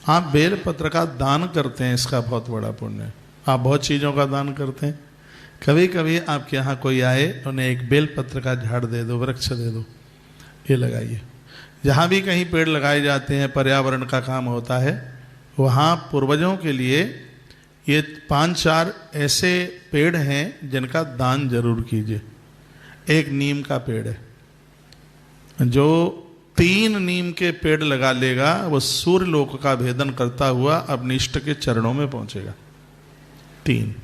आप बेलपत्र का दान करते हैं, इसका बहुत बड़ा पुण्य है। आप बहुत चीज़ों का दान करते हैं, कभी कभी आपके यहाँ कोई आए, उन्हें एक बेलपत्र का झाड़ दे दो, वृक्ष दे दो, ये लगाइए। जहाँ भी कहीं पेड़ लगाए जाते हैं, पर्यावरण का काम होता है, वहाँ पूर्वजों के लिए ये 5-4 ऐसे पेड़ हैं जिनका दान जरूर कीजिए। एक नीम का पेड़ है, जो 3 नीम के पेड़ लगा लेगा वो सूर्य लोक का भेदन करता हुआ अपने इष्ट के चरणों में पहुंचेगा। 3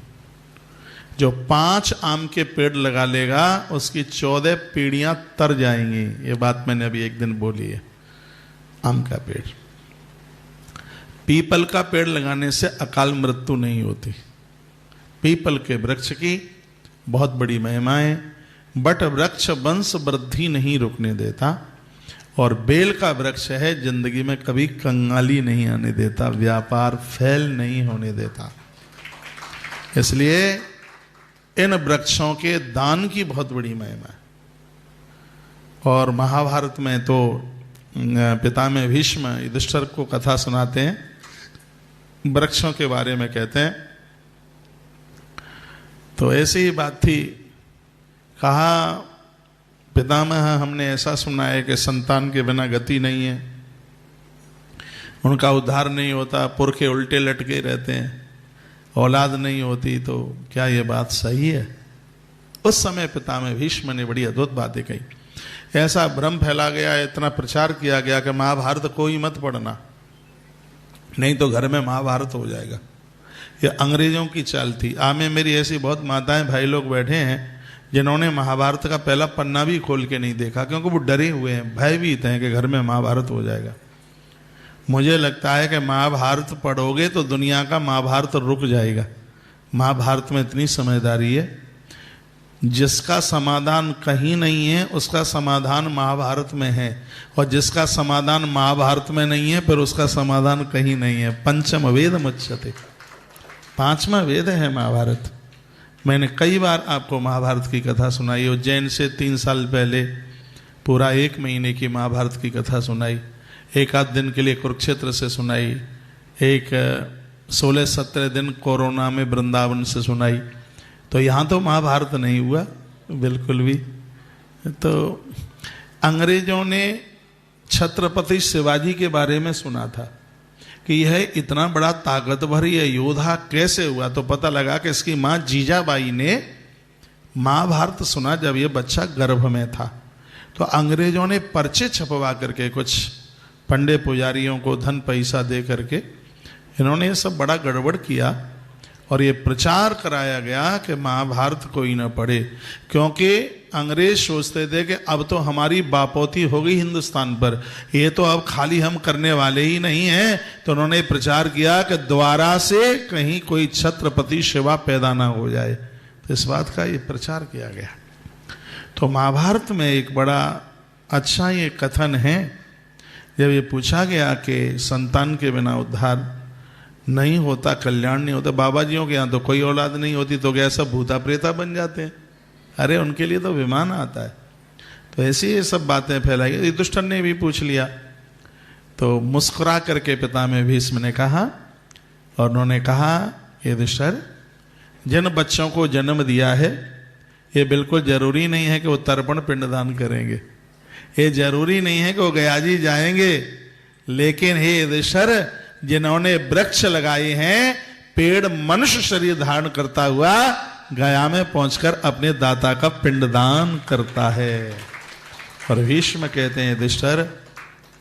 जो 5 आम के पेड़ लगा लेगा उसकी 14 पीढ़ियां तर जाएंगी। ये बात मैंने अभी एक दिन बोली है। आम का पेड़, पीपल का पेड़ लगाने से अकाल मृत्यु नहीं होती। पीपल के वृक्ष की बहुत बड़ी महिमा है। बट वृक्ष वंश वृद्धि नहीं रुकने देता, और बेल का वृक्ष है जिंदगी में कभी कंगाली नहीं आने देता, व्यापार फेल नहीं होने देता। इसलिए इन वृक्षों के दान की बहुत बड़ी महिमा है। और महाभारत में तो पितामह भीष्म युधिष्ठिर को कथा सुनाते हैं, वृक्षों के बारे में कहते हैं। तो ऐसी ही बात थी, कहा पितामह हमने ऐसा सुना है कि संतान के बिना गति नहीं है, उनका उद्धार नहीं होता, पुरखे उल्टे लटके रहते हैं, औलाद नहीं होती, तो क्या ये बात सही है? उस समय पितामह भीष्म ने बड़ी अद्भुत बातें कही। ऐसा भ्रम फैला गया, इतना प्रचार किया गया कि महाभारत कोई मत पढ़ना, नहीं तो घर में महाभारत हो जाएगा। ये अंग्रेजों की चाल थी। आमे मेरी ऐसी बहुत माताएं भाई लोग बैठे हैं जिन्होंने महाभारत का पहला पन्ना भी खोल के नहीं देखा, क्योंकि वो डरे हुए हैं, भयभीत हैं कि घर में महाभारत हो जाएगा। मुझे लगता है कि महाभारत पढ़ोगे तो दुनिया का महाभारत रुक जाएगा। महाभारत में इतनी समझदारी है, जिसका समाधान कहीं नहीं है उसका समाधान महाभारत में है, और जिसका समाधान महाभारत में नहीं है फिर उसका समाधान कहीं नहीं है। पंचम वेद मुच्यते, 5वां वेद है महाभारत। मैंने कई बार आपको महाभारत की कथा सुनाई। उज्जैन से 3 साल पहले पूरा 1 महीने की महाभारत की कथा सुनाई, 1 आध दिन के लिए कुरुक्षेत्र से सुनाई, एक 16-17 दिन कोरोना में वृंदावन से सुनाई। तो यहाँ तो महाभारत नहीं हुआ बिल्कुल भी। तो अंग्रेजों ने छत्रपति शिवाजी के बारे में सुना था कि यह इतना बड़ा ताकतवर यह योद्धा कैसे हुआ, तो पता लगा कि इसकी माँ जीजाबाई ने महाभारत सुना जब यह बच्चा गर्भ में था। तो अंग्रेजों ने पर्चे छपवा करके कुछ पंडे पुजारियों को धन पैसा दे करके इन्होंने ये सब बड़ा गड़बड़ किया, और ये प्रचार कराया गया कि महाभारत कोई ना पढ़े, क्योंकि अंग्रेज सोचते थे कि अब तो हमारी बापोती हो गई हिंदुस्तान पर, ये तो अब खाली हम करने वाले ही नहीं हैं। तो उन्होंने प्रचार किया कि द्वारा से कहीं कोई छत्रपति शिवा पैदा ना हो जाए। तो इस बात का ये प्रचार किया गया। तो महाभारत में एक बड़ा अच्छा ये कथन है, जब ये पूछा गया कि संतान के बिना उद्धार नहीं होता, कल्याण नहीं होता। बाबा जियों के यहाँ तो कोई औलाद नहीं होती, तो क्या सब भूता प्रेता बन जाते हैं? अरे उनके लिए तो विमान आता है। तो ऐसी ये सब बातें फैलाई। युधिष्ठिर ने भी पूछ लिया, तो मुस्कुरा करके पितामह भीष्म ने कहा, और उन्होंने कहा युधिष्ठिर, जिन बच्चों को जन्म दिया है ये बिल्कुल जरूरी नहीं है कि वो तर्पण पिंडदान करेंगे, ये जरूरी नहीं है कि वो गयाजी जाएंगे, लेकिन हे युधिष्ठिर, जिन्होंने वृक्ष लगाए हैं, पेड़ मनुष्य शरीर धारण करता हुआ गया में पहुंचकर अपने दाता का पिंडदान करता है। और भीष्म कहते हैं युधिष्ठिर,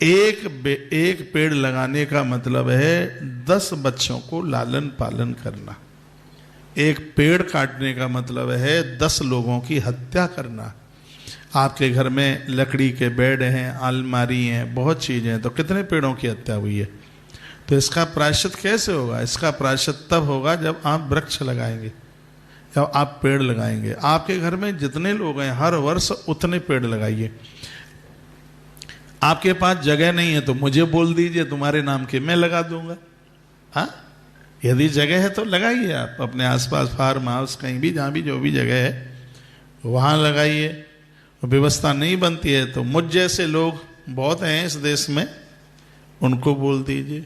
एक पेड़ लगाने का मतलब है 10 बच्चों को लालन पालन करना। एक पेड़ काटने का मतलब है 10 लोगों की हत्या करना। आपके घर में लकड़ी के बेड हैं, अलमारी हैं, बहुत चीजें हैं, तो कितने पेड़ों की हत्या हुई है? तो इसका प्रायश्चित कैसे होगा? इसका प्रायश्चित तब होगा जब आप वृक्ष लगाएंगे, जब आप पेड़ लगाएंगे। आपके घर में जितने लोग हैं हर वर्ष उतने पेड़ लगाइए। आपके पास जगह नहीं है तो मुझे बोल दीजिए, तुम्हारे नाम के मैं लगा दूंगा। हाँ, यदि जगह है तो लगाइए। आप अपने आसपास फार्म हाउस कहीं भी, जहाँ भी जो भी जगह है वहाँ लगाइए। व्यवस्था नहीं बनती है तो मुझ जैसे लोग बहुत हैं इस देश में, उनको बोल दीजिए।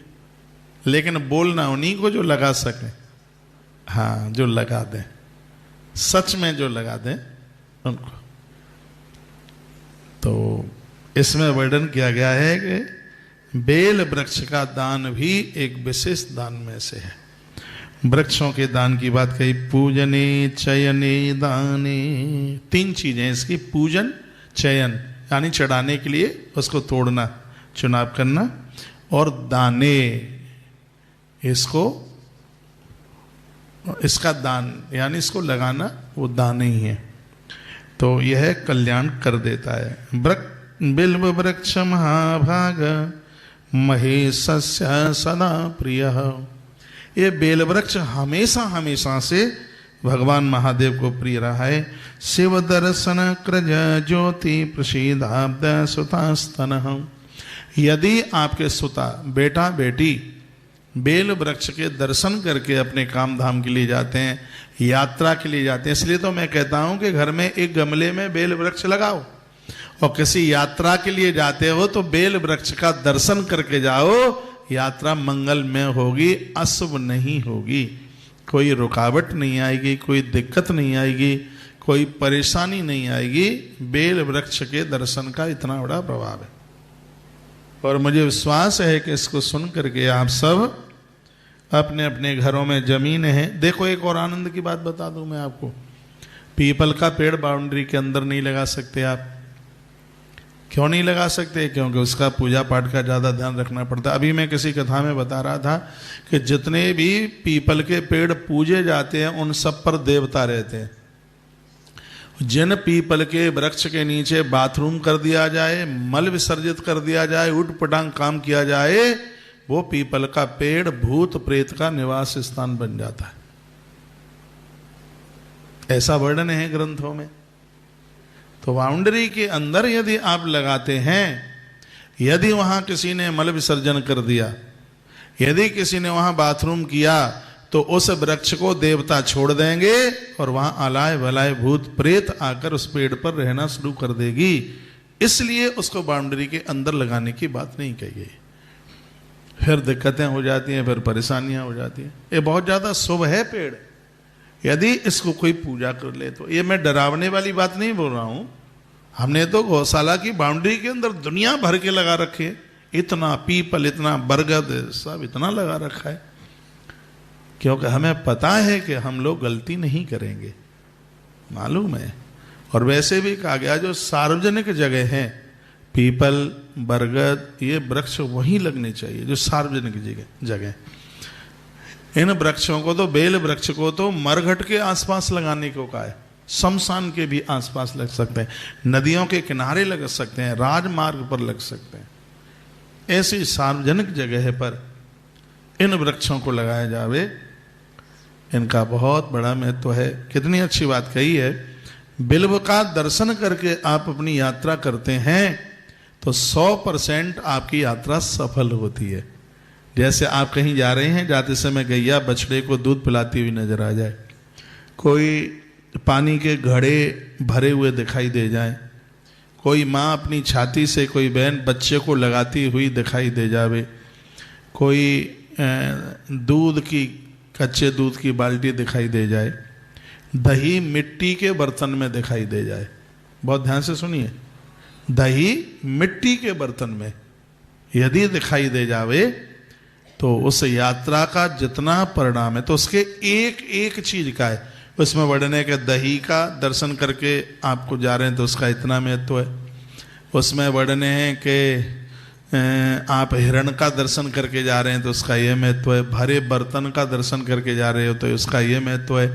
लेकिन बोलना उन्हीं को जो लगा सके। हाँ, जो लगा दें, सच में जो लगा दें उनको। तो इसमें वर्णन किया गया है कि बेल वृक्ष का दान भी एक विशेष दान में से है। वृक्षों के दान की बात कही, पूजने चयने दाने, 3 चीजें इसकी, पूजन, चयन यानी चढ़ाने के लिए उसको तोड़ना, चुनाव करना, और दाने, इसका दान यानी इसको लगाना, वो दाने ही है। तो यह कल्याण कर देता है। बिल्व वृक्ष महाभाग महेशस्य सदा प्रिय। ये बेल वृक्ष हमेशा हमेशा से भगवान महादेव को प्रिय रहा है। शिव दर्शन कृज ज्योति प्रसीदाब्द सुतास्तन। यदि आपके सुता, बेटा बेटी बेल वृक्ष के दर्शन करके अपने काम धाम के लिए जाते हैं, यात्रा के लिए जाते हैं, इसलिए तो मैं कहता हूं कि घर में एक गमले में बेल वृक्ष लगाओ, और किसी यात्रा के लिए जाते हो तो बेल वृक्ष का दर्शन करके जाओ। यात्रा मंगलमय होगी, अशुभ नहीं होगी, कोई रुकावट नहीं आएगी, कोई दिक्कत नहीं आएगी, कोई परेशानी नहीं आएगी। बेल वृक्ष के दर्शन का इतना बड़ा प्रभाव है, और मुझे विश्वास है कि इसको सुन करके आप सब अपने अपने घरों में जमीन है। देखो, एक और आनंद की बात बता दूं मैं आपको, पीपल का पेड़ बाउंड्री के अंदर नहीं लगा सकते आप। क्यों नहीं लगा सकते? क्योंकि उसका पूजा पाठ का ज़्यादा ध्यान रखना पड़ता है। अभी मैं किसी कथा में बता रहा था कि जितने भी पीपल के पेड़ पूजे जाते हैं उन सब पर देवता रहते हैं। जिन पीपल के वृक्ष के नीचे बाथरूम कर दिया जाए, मल विसर्जित कर दिया जाए, उठ पटांग काम किया जाए, वो पीपल का पेड़ भूत प्रेत का निवास स्थान बन जाता है। ऐसा वर्णन है ग्रंथों में। तो बाउंड्री के अंदर यदि आप लगाते हैं, यदि वहां किसी ने मल विसर्जन कर दिया, यदि किसी ने वहां बाथरूम किया, तो उस वृक्ष को देवता छोड़ देंगे और वहां आलाय भलाय भूत प्रेत आकर उस पेड़ पर रहना शुरू कर देगी। इसलिए उसको बाउंड्री के अंदर लगाने की बात नहीं कही गई। फिर दिक्कतें हो जाती हैं, फिर परेशानियां हो जाती हैं। ये बहुत ज्यादा शुभ है पेड़, यदि इसको कोई पूजा कर ले तो। ये मैं डरावने वाली बात नहीं बोल रहा हूं। हमने तो गौशाला की बाउंड्री के अंदर दुनिया भर के लगा रखे, इतना पीपल, इतना बरगद, सब इतना लगा रखा है, क्योंकि हमें पता है कि हम लोग गलती नहीं करेंगे, मालूम है। और वैसे भी कहा गया जो सार्वजनिक जगह हैं, पीपल, बरगद, ये वृक्ष वहीं लगने चाहिए जो सार्वजनिक जगह। इन वृक्षों को तो, बेल वृक्ष को तो मरघट के आसपास लगाने को कहा है, शमशान के भी आसपास लग सकते हैं, नदियों के किनारे लग सकते हैं, राजमार्ग पर लग सकते हैं। ऐसी सार्वजनिक जगह पर इन वृक्षों को लगाया जावे, इनका बहुत बड़ा महत्व है। कितनी अच्छी बात कही है। बिल्व का दर्शन करके आप अपनी यात्रा करते हैं तो 100% आपकी यात्रा सफल होती है। जैसे आप कहीं जा रहे हैं, जाते समय गैया बछड़े को दूध पिलाती हुई नजर आ जाए, कोई पानी के घड़े भरे हुए दिखाई दे जाए, कोई माँ अपनी छाती से कोई बहन बच्चे को लगाती हुई दिखाई दे जावे, कोई दूध की, कच्चे दूध की बाल्टी दिखाई दे जाए, दही मिट्टी के बर्तन में दिखाई दे जाए। बहुत ध्यान से सुनिए, दही मिट्टी के बर्तन में यदि दिखाई दे जावे तो उस यात्रा का जितना परिणाम है, तो उसके एक एक चीज का है। उसमें वर्णन है कि दही का दर्शन करके आपको जा रहे हैं तो उसका इतना महत्व है। उसमें वर्णन है कि आप हिरण का दर्शन करके जा रहे हैं तो उसका ये महत्व है। भरे बर्तन का दर्शन करके जा रहे हो तो उसका ये महत्व है।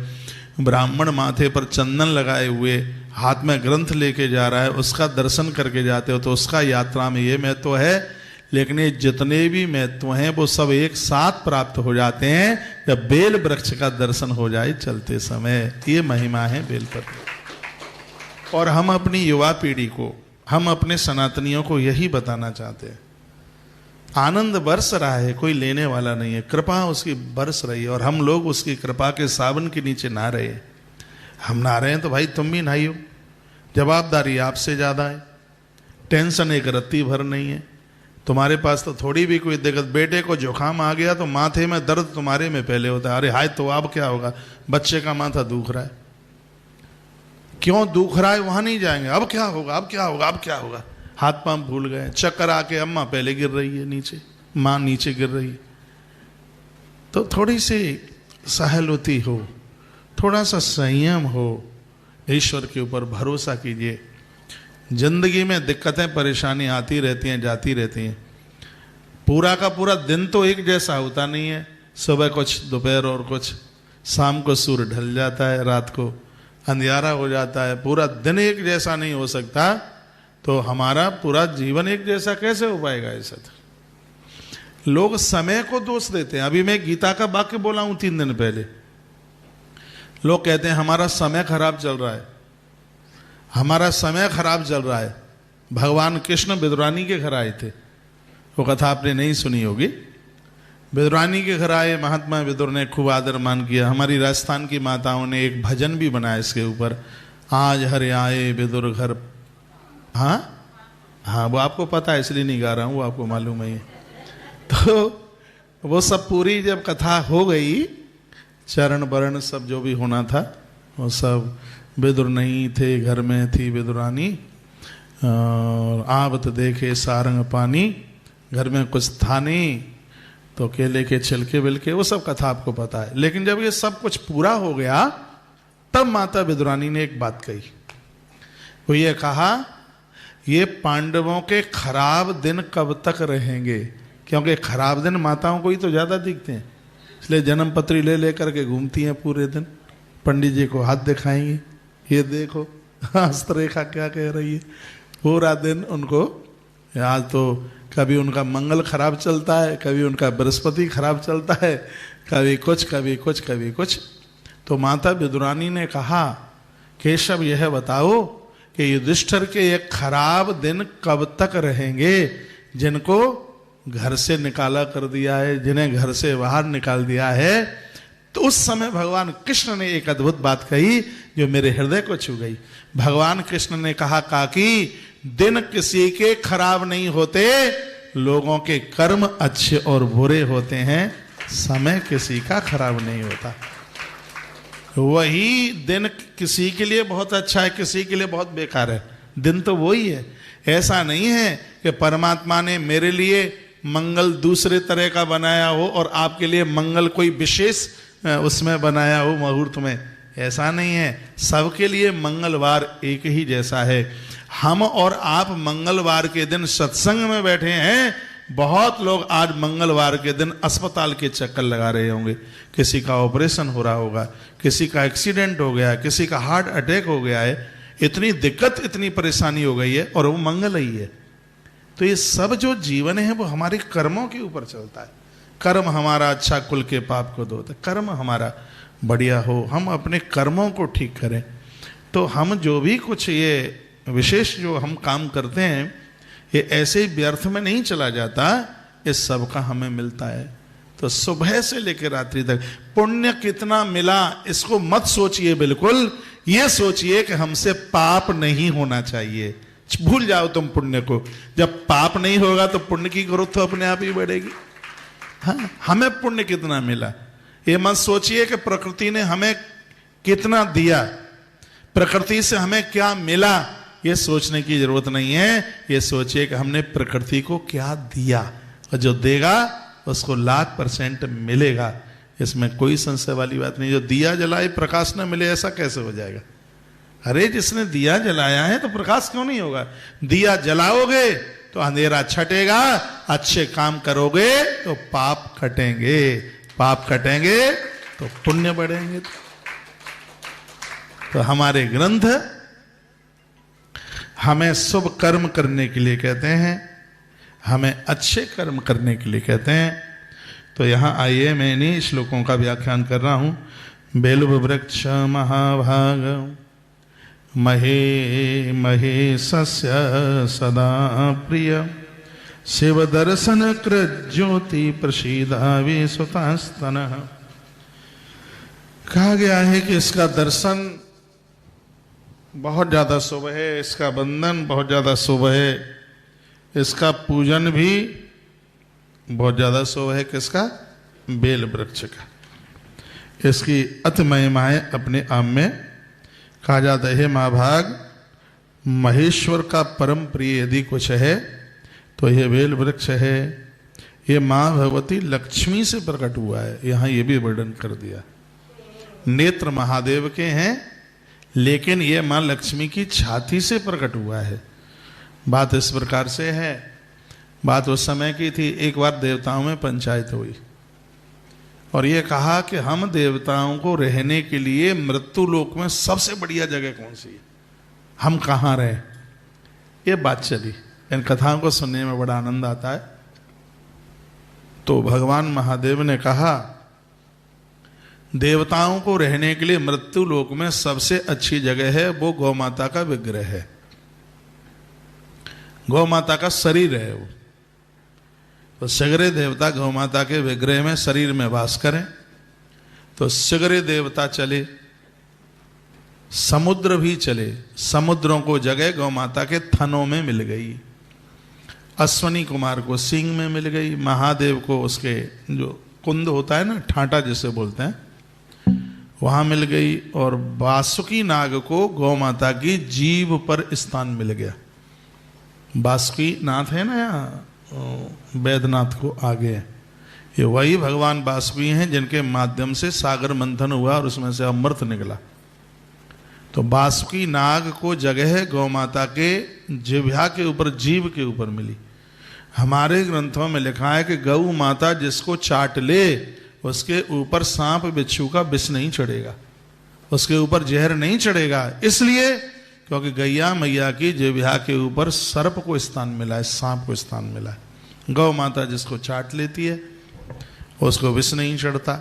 ब्राह्मण माथे पर चंदन लगाए हुए हाथ में ग्रंथ लेके जा रहा है, उसका दर्शन करके जाते हो तो उसका यात्रा में ये महत्व है। लेकिन ये जितने भी महत्व हैं वो सब एक साथ प्राप्त हो जाते हैं जब बेल वृक्ष का दर्शन हो जाए चलते समय। ये महिमा है बेलपत्र। और हम अपनी युवा पीढ़ी को, हम अपने सनातनियों को यही बताना चाहते हैं, आनंद बरस रहा है, कोई लेने वाला नहीं है, कृपा उसकी बरस रही है और हम लोग उसकी कृपा के सावन के नीचे नहा रहे हैं। हम नहा रहे हैं तो भाई तुम भी नहाइयो, जवाबदारी आपसे ज्यादा है, टेंशन एक रत्ती भर नहीं है, तुम्हारे पास तो थोड़ी भी कोई दिक्कत, बेटे को जुकाम आ गया तो माथे में दर्द तुम्हारे में पहले होता है, अरे हाय तो अब क्या होगा, बच्चे का माथा दुख रहा है, क्यों दुख रहा है वहां नहीं जाएंगे, अब क्या होगा, अब क्या होगा, अब क्या होगा, हाथ पांव भूल गए, चक्कर आके अम्मा पहले गिर रही है नीचे, माँ नीचे गिर रही है। तो थोड़ी सी सहानुभूति हो, थोड़ा सा संयम हो, ईश्वर के ऊपर भरोसा कीजिए। जिंदगी में दिक्कतें परेशानी आती रहती हैं, जाती रहती हैं, पूरा का पूरा दिन तो एक जैसा होता नहीं है, सुबह कुछ दोपहर और कुछ, शाम को सूर्य ढल जाता है, रात को अंधियारा हो जाता है, पूरा दिन एक जैसा नहीं हो सकता, तो हमारा पूरा जीवन एक जैसा कैसे हो पाएगा? ऐसा तो लोग समय को दोष देते हैं। अभी मैं गीता का वाक्य बोला हूं 3 दिन पहले, लोग कहते हैं हमारा समय खराब चल रहा है, हमारा समय खराब चल रहा है। भगवान कृष्ण विदुरानी के घर आए थे, वो कथा आपने नहीं सुनी होगी। विदुरानी के घर आए, महात्मा विदुर ने खूब आदर मान किया। हमारी राजस्थान की माताओं ने एक भजन भी बनाया इसके ऊपर, आज हरे आए विदुर घर। हाँ हाँ, वो आपको पता है इसलिए नहीं गा रहा हूँ, वो आपको मालूम है। तो वो सब पूरी जब कथा हो गई, चरण वर्ण सब जो भी होना था वो सब, विदुर नहीं थे, घर में थी विदुरानी, और आवत देखे सारंग पानी, घर में कुछ था नहीं, तो केले के छिलके बिलके, वो सब कथा आपको पता है। लेकिन जब ये सब कुछ पूरा हो गया, तब माता विदुरानी ने एक बात कही। वो ये कहा, ये पांडवों के खराब दिन कब तक रहेंगे? क्योंकि खराब दिन माताओं को ही तो ज्यादा दिखते हैं, इसलिए जन्म पत्री ले लेकर के घूमती हैं पूरे दिन, पंडित जी को हाथ दिखाएंगी, ये देखो हस्तरेखा क्या कह रही है, पूरा दिन उनको। आज तो कभी उनका मंगल खराब चलता है, कभी उनका बृहस्पति खराब चलता है, कभी कुछ कभी कुछ कभी कुछ। तो माता विदुरानी ने कहा, केशव यह बताओ कि युधिष्ठिर के ये खराब दिन कब तक रहेंगे, जिनको घर से निकाला कर दिया है, जिन्हें घर से बाहर निकाल दिया है। तो उस समय भगवान कृष्ण ने एक अद्भुत बात कही जो मेरे हृदय को छू गई। भगवान कृष्ण ने कहा, काकी दिन किसी के खराब नहीं होते, लोगों के कर्म अच्छे और बुरे होते हैं, समय किसी का खराब नहीं होता। वही दिन किसी के लिए बहुत अच्छा है, किसी के लिए बहुत बेकार है, दिन तो वही है। ऐसा नहीं है कि परमात्मा ने मेरे लिए मंगल दूसरे तरह का बनाया हो और आपके लिए मंगल कोई विशेष उसमें बनाया हो मुहूर्त में, ऐसा नहीं है। सबके लिए मंगलवार एक ही जैसा है। हम और आप मंगलवार के दिन सत्संग में बैठे हैं, बहुत लोग आज मंगलवार के दिन अस्पताल के चक्कर लगा रहे होंगे, किसी का ऑपरेशन हो रहा होगा, किसी का एक्सीडेंट हो गया, किसी का हार्ट अटैक हो गया है, इतनी दिक्कत इतनी परेशानी हो गई है, और वो मंगल ही है। तो ये सब जो जीवन है वो हमारे कर्मों के ऊपर चलता है। कर्म हमारा अच्छा कुल के पाप को धोता, कर्म हमारा बढ़िया हो, हम अपने कर्मों को ठीक करें, तो हम जो भी कुछ ये विशेष जो हम काम करते हैं, ये ऐसे ही व्यर्थ में नहीं चला जाता, इस सब का हमें मिलता है। तो सुबह से लेकर रात्रि तक पुण्य कितना मिला इसको मत सोचिए, बिल्कुल ये सोचिए कि हमसे पाप नहीं होना चाहिए। भूल जाओ तुम पुण्य को, जब पाप नहीं होगा तो पुण्य की ग्रोथ तो अपने आप ही बढ़ेगी। हाँ, हमें पुण्य कितना मिला ये मत सोचिए कि प्रकृति ने हमें कितना दिया, प्रकृति से हमें क्या मिला, ये सोचने की जरूरत नहीं है। ये सोचिए कि हमने प्रकृति को क्या दिया, और जो देगा उसको 100% मिलेगा, इसमें कोई संशय वाली बात नहीं। जो दिया जलाए प्रकाश न मिले, ऐसा कैसे हो जाएगा? अरे जिसने दिया जलाया है तो प्रकाश क्यों नहीं होगा? दिया जलाओगे तो अंधेरा छटेगा, अच्छे काम करोगे तो पाप कटेंगे, पाप कटेंगे तो पुण्य बढ़ेंगे। तो हमारे ग्रंथ हमें शुभ कर्म करने के लिए कहते हैं, हमें अच्छे कर्म करने के लिए कहते हैं। तो यहां आइए, मैं इन्हीं श्लोकों का व्याख्यान कर रहा हूं। बेलुब वृक्ष महाभाग महे महेशस्य सदा प्रिय, शिव दर्शन कृत ज्योति प्रसीदावे सुतास्तन। कहा गया है कि इसका दर्शन बहुत ज्यादा शुभ है, इसका बंधन बहुत ज्यादा शुभ है, इसका पूजन भी बहुत ज्यादा शोभ है। किसका? बेल वृक्ष का। इसकी अति महिमाएं अपने आप में। कहा जाता है महाभाग, महेश्वर का परम प्रिय यदि कुछ है तो यह बेल वृक्ष है। ये मां भगवती लक्ष्मी से प्रकट हुआ है, यहां ये भी वर्णन कर दिया। नेत्र महादेव के हैं, लेकिन यह मां लक्ष्मी की छाती से प्रकट हुआ है। बात इस प्रकार से है। बात उस समय की थी, एक बार देवताओं में पंचायत हुई और ये कहा कि हम देवताओं को रहने के लिए मृत्यु लोक में सबसे बढ़िया जगह कौन सी है, हम कहाँ रहें। ये बात चली। इन कथाओं को सुनने में बड़ा आनंद आता है। तो भगवान महादेव ने कहा, देवताओं को रहने के लिए मृत्यु लोक में सबसे अच्छी जगह है वो गौ माता का विग्रह है। गौ माता का शरीर है वो। तो सगरे देवता गौ माता के विग्रह में शरीर में वास करें। तो सगरे देवता चले, समुद्र भी चले। समुद्रों को जगह गौ माता के थनों में मिल गई। अश्वनी कुमार को सींग में मिल गई। महादेव को उसके जो कुंद होता है ना, ठाटा जिसे बोलते हैं, वहां मिल गई। और वासुकी नाग को गौ माता की जीभ पर स्थान मिल गया। वासुकी नाथ है ना यहाँ वैद्यनाथ को आगे, ये वही भगवान वासुकी हैं जिनके माध्यम से सागर मंथन हुआ और उसमें से अमृत निकला। तो वासुकी नाग को जगह गौ माता के जिह्वा के ऊपर, जीभ के ऊपर मिली। हमारे ग्रंथों में लिखा है कि गौ माता जिसको चाट ले उसके ऊपर सांप बिच्छू का विष नहीं चढ़ेगा, उसके ऊपर जहर नहीं चढ़ेगा। इसलिए क्योंकि गैया मैया की जिह्वा के ऊपर सर्प को स्थान मिला है, सांप को स्थान मिला है। गौ माता जिसको चाट लेती है उसको विष नहीं चढ़ता।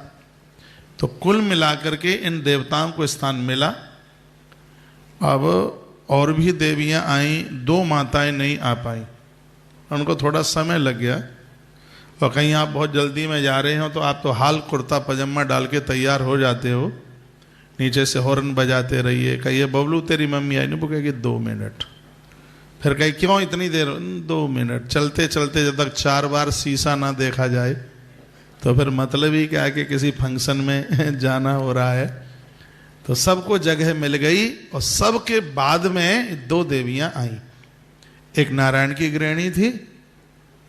तो कुल मिलाकर के इन देवताओं को स्थान मिला। अब और भी देवियां आई, 2 माताएं नहीं आ पाई, उनको थोड़ा समय लग गया। और कहीं आप बहुत जल्दी में जा रहे हो तो आप तो हाल कुर्ता पजामा डाल के तैयार हो जाते हो, नीचे से हॉर्न बजाते रहिए। कहिए बबलू तेरी मम्मी आई, नहीं, वो कहेगी 2 मिनट। फिर कहीं क्यों इतनी देर, 2 मिनट। चलते चलते जब तक 4 बार शीशा ना देखा जाए तो फिर मतलब ही क्या है कि किसी फंक्शन में जाना हो रहा है। तो सबको जगह मिल गई और सबके बाद में 2 देवियां आई। एक नारायण की गृहिणी थी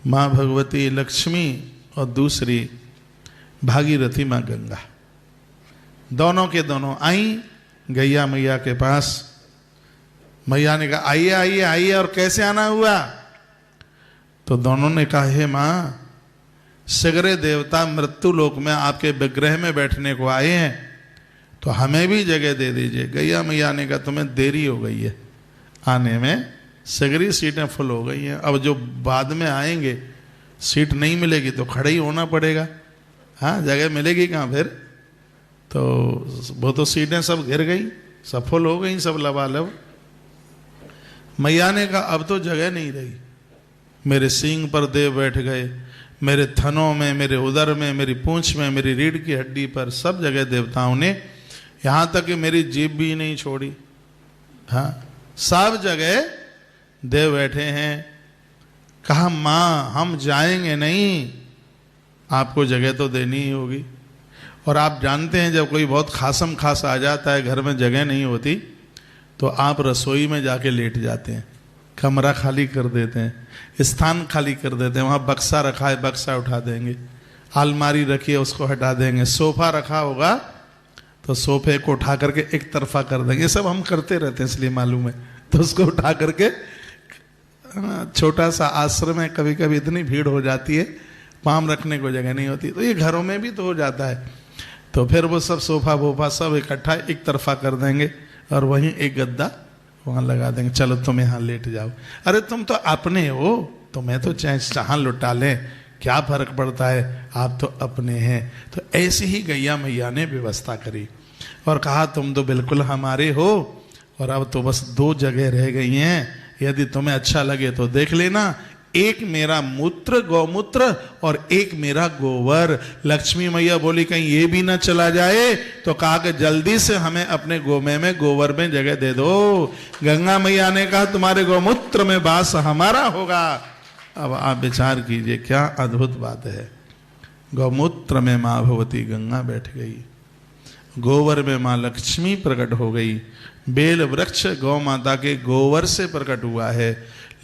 माँ भगवती लक्ष्मी और दूसरी भागीरथी माँ गंगा। दोनों के दोनों आई गैया मैया के पास। मैया ने कहा आइए आइए आइए, और कैसे आना हुआ? तो दोनों ने कहा हे माँ, सगरे देवता मृत्यु लोक में आपके विग्रह में बैठने को आए हैं, तो हमें भी जगह दे दीजिए। गैया मैया ने कहा तुम्हें देरी हो गई है आने में, सगरी सीटें फुल हो गई हैं। अब जो बाद में आएंगे सीट नहीं मिलेगी तो खड़े ही होना पड़ेगा। हाँ, जगह मिलेगी कहाँ फिर? तो वो तो सीटें सब घिर गई, सब फुल हो गई, सब लबालब। मैया ने कहा अब तो जगह नहीं रही। मेरे सींग पर देव बैठ गए, मेरे थनों में, मेरे उदर में, मेरी पूंछ में, मेरी रीढ़ की हड्डी पर, सब जगह देवताओं ने, यहाँ तक कि मेरी जीभ भी नहीं छोड़ी। हाँ, सब जगह देव बैठे हैं। कहा माँ हम जाएंगे नहीं, आपको जगह तो देनी ही होगी। और आप जानते हैं जब कोई बहुत खासम खास आ जाता है, घर में जगह नहीं होती, तो आप रसोई में जाके लेट जाते हैं, कमरा खाली कर देते हैं, स्थान खाली कर देते हैं। वहाँ बक्सा रखा है, बक्सा उठा देंगे, अलमारी रखी है उसको हटा देंगे, सोफा रखा होगा तो सोफे को उठा करके एक तरफा कर देंगे। ये सब हम करते रहते हैं इसलिए मालूम है। तो उसको उठा करके, छोटा सा आश्रम है, कभी कभी इतनी भीड़ हो जाती है पाम रखने को जगह नहीं होती, तो ये घरों में भी तो हो जाता है। तो फिर वो सब सोफा वोफा सब इकट्ठा एक तरफा कर देंगे और वहीं एक गद्दा वहाँ लगा देंगे, चलो तुम यहाँ लेट जाओ। अरे तुम तो अपने हो, तुम्हें तो चाहे जहाँ लुटा लें, क्या फर्क पड़ता है, आप तो अपने हैं। तो ऐसी ही गैया मैया ने व्यवस्था करी और कहा तुम तो बिल्कुल हमारे हो, और अब तो बस 2 जगह रह गई हैं, यदि तुम्हें अच्छा लगे तो देख लेना, एक मेरा मूत्र गौमूत्र और एक मेरा गोबर। लक्ष्मी मैया बोली कहीं ये भी ना चला जाए, तो कहा कि जल्दी से हमें अपने गोमे में, गोबर में जगह दे दो। गंगा मैया ने कहा तुम्हारे गौमूत्र में वास हमारा होगा, अब आप विचार कीजिए क्या अद्भुत बात है। गौमूत्र में माँ भगवती गंगा बैठ गई, गोबर में माँ लक्ष्मी प्रकट हो गई। बेल वृक्ष गौ माता के गोबर से प्रकट हुआ है।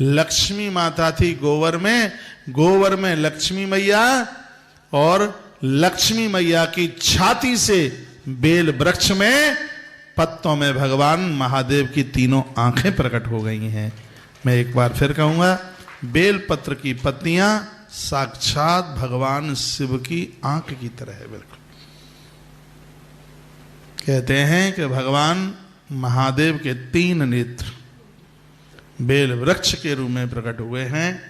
लक्ष्मी माता थी गोबर में लक्ष्मी मैया, और लक्ष्मी मैया की छाती से बेल वृक्ष में पत्तों में भगवान महादेव की तीनों आंखें प्रकट हो गई हैं। मैं एक बार फिर कहूंगा, बेल पत्र की पत्तियां साक्षात भगवान शिव की आंख की तरह है। बिल्कुल कहते हैं कि भगवान महादेव के 3 नेत्र बेल वृक्ष के रूप में प्रकट हुए हैं।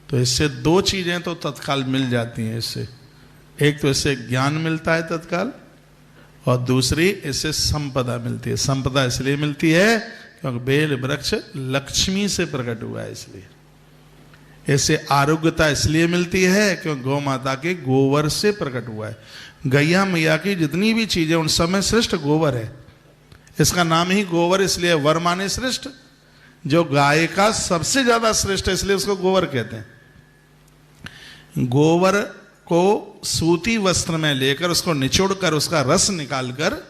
तो इससे 2 चीजें तो तत्काल मिल जाती हैं। इससे एक तो इससे ज्ञान मिलता है तत्काल, और दूसरी इससे संपदा मिलती है। संपदा इसलिए मिलती है क्योंकि बेल वृक्ष लक्ष्मी से प्रकट हुआ है, इसलिए। इससे आरोग्यता इसलिए मिलती है क्योंकि गौ माता के गोबर से प्रकट हुआ है। गैया मैया की जितनी भी चीजें उन सब में श्रेष्ठ गोबर है। इसका नाम ही गोबर इसलिए, वर माने श्रेष्ठ। जो गाय का सबसे ज्यादा श्रेष्ठ है इसलिए उसको गोबर कहते हैं। गोबर को सूती वस्त्र में लेकर उसको निचोड़कर उसका रस निकालकर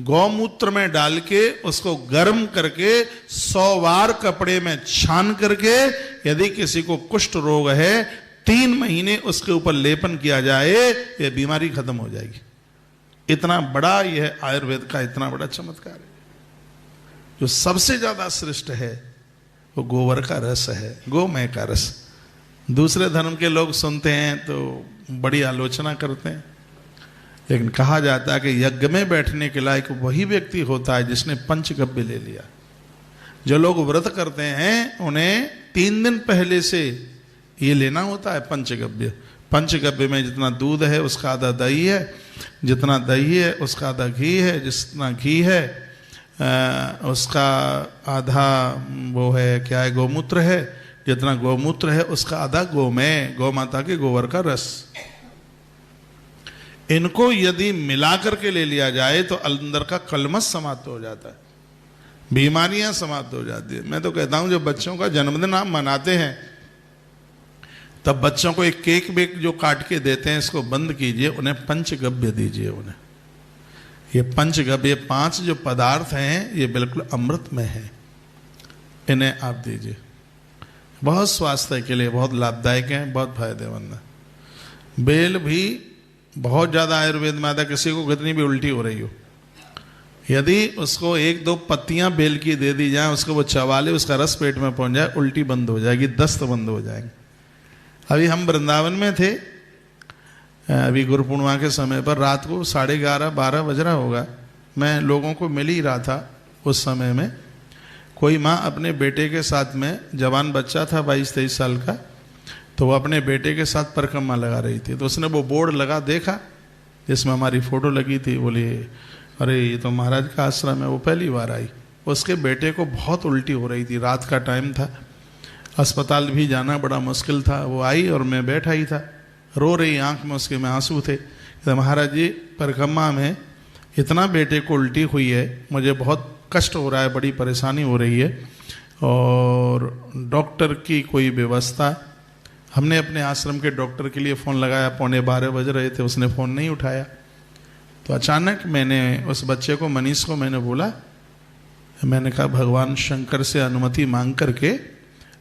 गौमूत्र में डाल के उसको गर्म करके 100 बार कपड़े में छान करके, यदि किसी को कुष्ठ रोग है 3 महीने उसके ऊपर लेपन किया जाए, यह बीमारी खत्म हो जाएगी। इतना बड़ा यह आयुर्वेद का इतना बड़ा चमत्कार है। जो सबसे ज्यादा श्रेष्ठ है वो गोबर का रस है, गोमय का रस। दूसरे धर्म के लोग सुनते हैं तो बड़ी आलोचना करते हैं, लेकिन कहा जाता है कि यज्ञ में बैठने के लायक वही व्यक्ति होता है जिसने पंचगव्य ले लिया। जो लोग व्रत करते हैं उन्हें 3 दिन पहले से ये लेना होता है पंचगव्य। पंचगव्य में जितना दूध है उसका आधा दही है, जितना दही है उसका आधा घी है, जितना घी है उसका आधा वो है क्या है गौमूत्र है, जितना गौमूत्र है उसका आधा गोमय, गौ माता के गोबर का रस। इनको यदि मिलाकर के ले लिया जाए तो अंदर का कलमश समाप्त हो जाता है, बीमारियां समाप्त हो जाती है। मैं तो कहता हूं, जब बच्चों का जन्मदिन आप मनाते हैं तब बच्चों को एक केक बेक जो काट के देते हैं इसको बंद कीजिए, उन्हें पंचगव्य दीजिए। उन्हें ये पंचगव्य 5 जो पदार्थ हैं ये बिल्कुल अमृत में है, इन्हें आप दीजिए। बहुत स्वास्थ्य के लिए बहुत लाभदायक है, बहुत फायदेमंद है। बेल भी बहुत ज्यादा आयुर्वेद में आता है। किसी को कितनी भी उल्टी हो रही हो, यदि उसको 1-2 पत्तियां बेल की दे दी जाए, उसको वो चबा ले, उसका रस पेट में पहुंच जाए, उल्टी बंद हो जाएगी, दस्त बंद हो जाएंगे। अभी हम वृंदावन में थे, अभी गुरु पूर्णिमा के समय पर रात को 11:30-12 बज रहा होगा। मैं लोगों को मिल ही रहा था उस समय में। कोई माँ अपने बेटे के साथ में, जवान बच्चा था 22-23 साल का, तो वो अपने बेटे के साथ परिक्रमा लगा रही थी। तो उसने वो बोर्ड लगा देखा जिसमें हमारी फोटो लगी थी। बोली अरे ये तो महाराज का आश्रम है। वो पहली बार आई। उसके बेटे को बहुत उल्टी हो रही थी, रात का टाइम था, अस्पताल भी जाना बड़ा मुश्किल था। वो आई और मैं बैठा ही था, रो रही, आंख में उसके में आंसू थे। तो महाराज जी परिक्रमा में इतना बेटे को उल्टी हुई है, मुझे बहुत कष्ट हो रहा है, बड़ी परेशानी हो रही है, और डॉक्टर की कोई व्यवस्था। हमने अपने आश्रम के डॉक्टर के लिए फ़ोन लगाया, 11:15 बज रहे थे, उसने फ़ोन नहीं उठाया। तो अचानक मैंने उस बच्चे को, मनीष को मैंने बोला, मैंने कहा भगवान शंकर से अनुमति मांग करके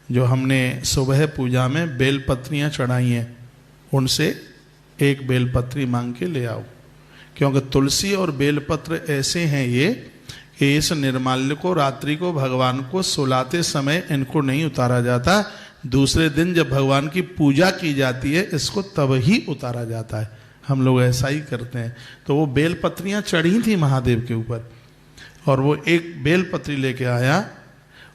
जो हमने सुबह पूजा में बेलपत्रियाँ चढ़ाई हैं उनसे एक बेलपत्री मांग के ले आओ, क्योंकि तुलसी और बेलपत्र ऐसे हैं ये कि इस निर्माल्य को रात्रि को भगवान को सुलाते समय इनको नहीं उतारा जाता, दूसरे दिन जब भगवान की पूजा की जाती है इसको तब ही उतारा जाता है। हम लोग ऐसा ही करते हैं। तो वो बेलपत्रियां चढ़ी थी महादेव के ऊपर, और वो एक बेलपत्री लेके आया,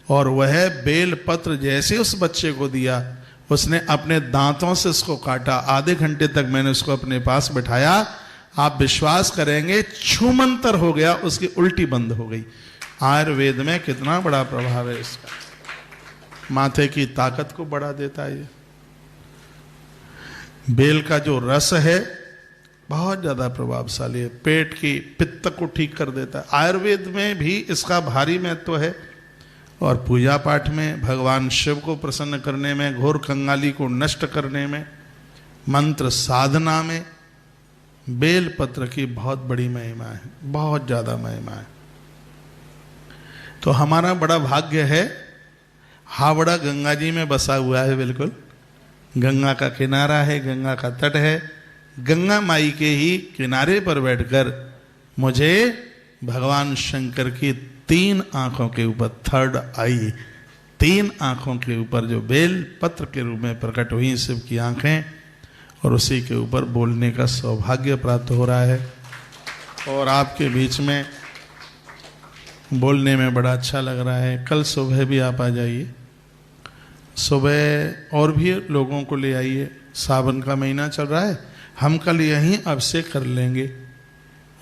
और वह बेलपत्र जैसे उस बच्चे को दिया, उसने अपने दांतों से उसको काटा। आधे घंटे तक मैंने उसको अपने पास बिठाया। आप विश्वास करेंगे, छूमंतर हो गया, उसकी उल्टी बंद हो गई। आयुर्वेद में कितना बड़ा प्रभाव है इसका, माथे की ताकत को बढ़ा देता है। ये बेल का जो रस है बहुत ज्यादा प्रभावशाली है, पेट की पित्त को ठीक कर देता है। आयुर्वेद में भी इसका भारी महत्व है। और पूजा पाठ में, भगवान शिव को प्रसन्न करने में, घोर कंगाली को नष्ट करने में, मंत्र साधना में बेल पत्र की बहुत बड़ी महिमा है, बहुत ज़्यादा महिमा है। तो हमारा बड़ा भाग्य है, हावड़ा गंगा जी में बसा हुआ है, बिल्कुल गंगा का किनारा है, गंगा का तट है। गंगा माई के ही किनारे पर बैठकर मुझे भगवान शंकर की 3 आंखों के ऊपर, थर्ड आई, 3 आंखों के ऊपर जो बेल पत्र के रूप में प्रकट हुई शिव की आंखें, और उसी के ऊपर बोलने का सौभाग्य प्राप्त हो रहा है। और आपके बीच में बोलने में बड़ा अच्छा लग रहा है। कल सुबह भी आप आ जाइए, सुबह और भी लोगों को ले आइए। सावन का महीना चल रहा है, हम कल यहीं अभिषेक कर लेंगे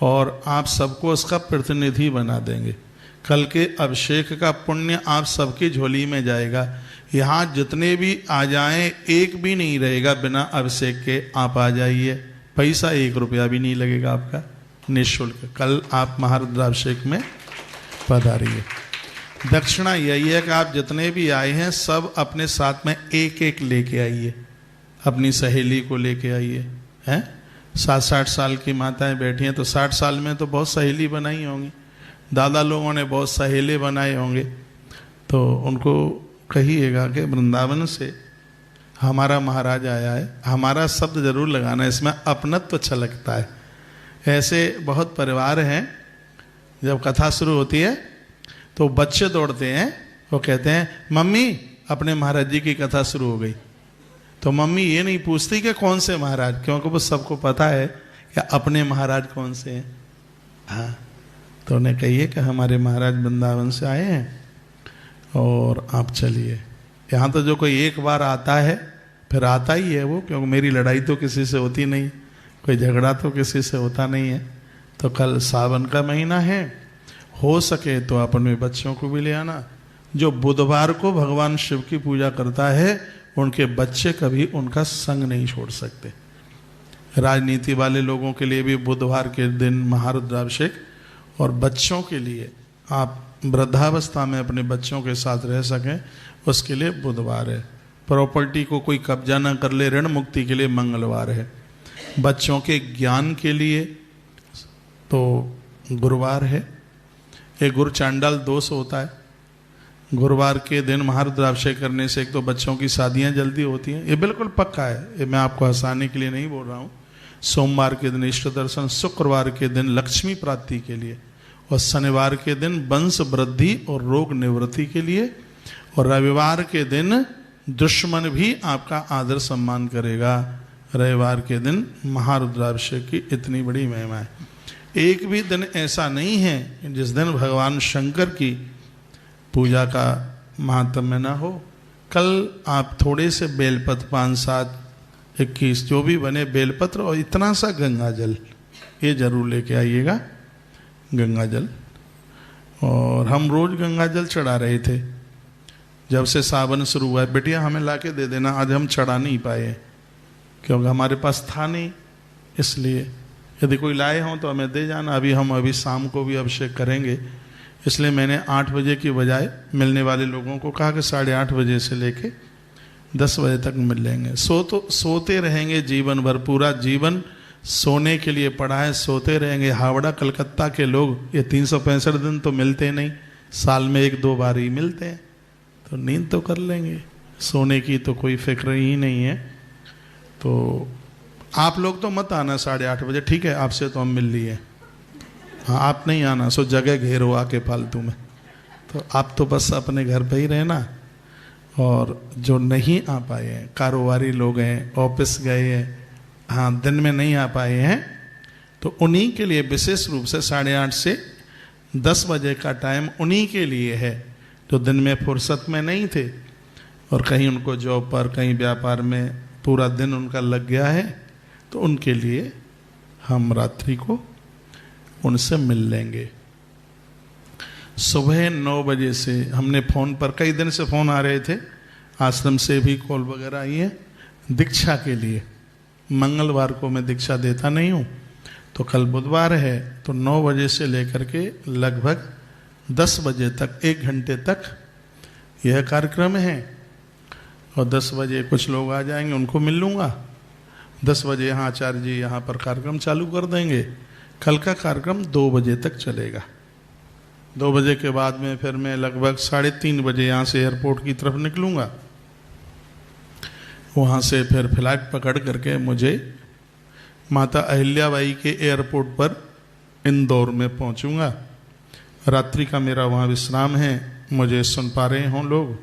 और आप सबको उसका प्रतिनिधि बना देंगे। कल के अभिषेक का पुण्य आप सबकी झोली में जाएगा। यहाँ जितने भी आ जाएं, एक भी नहीं रहेगा बिना अभिषेक के। आप आ जाइए, पैसा 1 रुपया भी नहीं लगेगा आपका, निःशुल्क। कल आप महारुद्राभिषेक में पधारिए। दक्षिणा यही है कि आप जितने भी आए हैं सब अपने साथ में एक एक लेके आइए, अपनी सहेली को लेके आइए। हैं 60-60 साल की माताएं बैठी हैं, तो 60 साल में तो बहुत सहेली बनाई होंगी, दादा लोगों ने बहुत सहेले बनाए होंगे। तो उनको कहिएगा कि वृंदावन से हमारा महाराज आया है। हमारा शब्द जरूर लगाना, इसमें अपनत्व छलकता है। ऐसे बहुत परिवार हैं, जब कथा शुरू होती है तो बच्चे दौड़ते हैं, वो कहते हैं मम्मी अपने महाराज जी की कथा शुरू हो गई। तो मम्मी ये नहीं पूछती कि कौन से महाराज, क्योंकि वो सबको पता है कि अपने महाराज कौन से हैं। हाँ, तो उन्हें कहिए कि हमारे महाराज वृंदावन से आए हैं और आप चलिए। यहाँ तो जो कोई एक बार आता है फिर आता ही है वो, क्योंकि मेरी लड़ाई तो किसी से होती नहीं, कोई झगड़ा तो किसी से होता नहीं है। तो कल सावन का महीना है, हो सके तो अपने बच्चों को भी ले आना। जो बुधवार को भगवान शिव की पूजा करता है, उनके बच्चे कभी उनका संग नहीं छोड़ सकते। राजनीति वाले लोगों के लिए भी बुधवार के दिन महारुद्राभिषेक, और बच्चों के लिए आप वृद्धावस्था में अपने बच्चों के साथ रह सकें, उसके लिए बुधवार है। प्रॉपर्टी को कोई कब्जा ना कर ले, ऋण मुक्ति के लिए मंगलवार है। बच्चों के ज्ञान के लिए तो गुरुवार है। एक गुरु चांडाल दोष होता है, गुरुवार के दिन महारुद्राभिषेक करने से एक तो बच्चों की शादियां जल्दी होती हैं, ये बिल्कुल पक्का है, ये मैं आपको हंसाने के लिए नहीं बोल रहा हूँ। सोमवार के दिन इष्ट दर्शन, शुक्रवार के दिन लक्ष्मी प्राप्ति के लिए, और शनिवार के दिन वंश वृद्धि और रोग निवृत्ति के लिए, और रविवार के दिन दुश्मन भी आपका आदर सम्मान करेगा। रविवार के दिन महारुद्राभिषेक की इतनी बड़ी महिमा है। एक भी दिन ऐसा नहीं है जिस दिन भगवान शंकर की पूजा का महात्म्य ना हो। कल आप थोड़े से बेलपत्र 5, 7, 21 जो भी बने बेलपत्र और इतना सा गंगा जल, ये जरूर लेके आइएगा, गंगा जल। और हम रोज गंगा जल चढ़ा रहे थे जब से सावन शुरू हुआ है। बेटिया हमें लाके दे देना, आज हम चढ़ा नहीं पाए क्योंकि हमारे पास था नहीं, इसलिए यदि कोई लाए हों तो हमें दे जाना। अभी शाम को भी अभिषेक करेंगे, इसलिए मैंने 8 बजे की बजाय मिलने वाले लोगों को कहा कि 8:30 बजे से लेके 10 बजे तक मिल लेंगे। सोते रहेंगे जीवन भर, पूरा जीवन सोने के लिए पड़ा है, सोते रहेंगे। हावड़ा कलकत्ता के लोग ये 365 दिन तो मिलते नहीं, साल में 1-2 बार ही मिलते हैं, तो नींद तो कर लेंगे, सोने की तो कोई फिक्र ही नहीं है। तो आप लोग तो मत आना 8:30 बजे, ठीक है, आपसे तो हम मिल लिए। हाँ, आप नहीं आना, सो जगह घेरो आके फालतू में। तो आप तो बस अपने घर पे ही रहना। और जो नहीं आ पाए हैं, कारोबारी लोग हैं, ऑफिस गए हैं, हाँ दिन में नहीं आ पाए हैं, तो उन्हीं के लिए विशेष रूप से 8:30 से 10 बजे का टाइम उन्हीं के लिए है जो दिन में फुर्सत में नहीं थे, और कहीं उनको जॉब पर, कहीं व्यापार में पूरा दिन उनका लग गया है, तो उनके लिए हम रात्रि को उनसे मिल लेंगे। सुबह 9 बजे से हमने फ़ोन पर, कई दिन से फ़ोन आ रहे थे, आश्रम से भी कॉल वगैरह आई है दीक्षा के लिए। मंगलवार को मैं दीक्षा देता नहीं हूँ, तो कल बुधवार है, तो 9 बजे से लेकर के लगभग 10 बजे तक 1 घंटे तक यह कार्यक्रम है। और 10 बजे कुछ लोग आ जाएंगे, उनको मिल लूँगा। 10 बजे यहाँ आचार्य जी यहाँ पर कार्यक्रम चालू कर देंगे। कल का कार्यक्रम 2 बजे तक चलेगा। 2 बजे के बाद में फिर मैं लगभग 3:30 बजे यहाँ से एयरपोर्ट की तरफ निकलूँगा। वहाँ से फिर फ्लाइट पकड़ करके मुझे माता अहिल्याबाई के एयरपोर्ट पर इंदौर में पहुँचूँगा। रात्रि का मेरा वहाँ विश्राम है। मुझे सुन पा रहे हों लोग,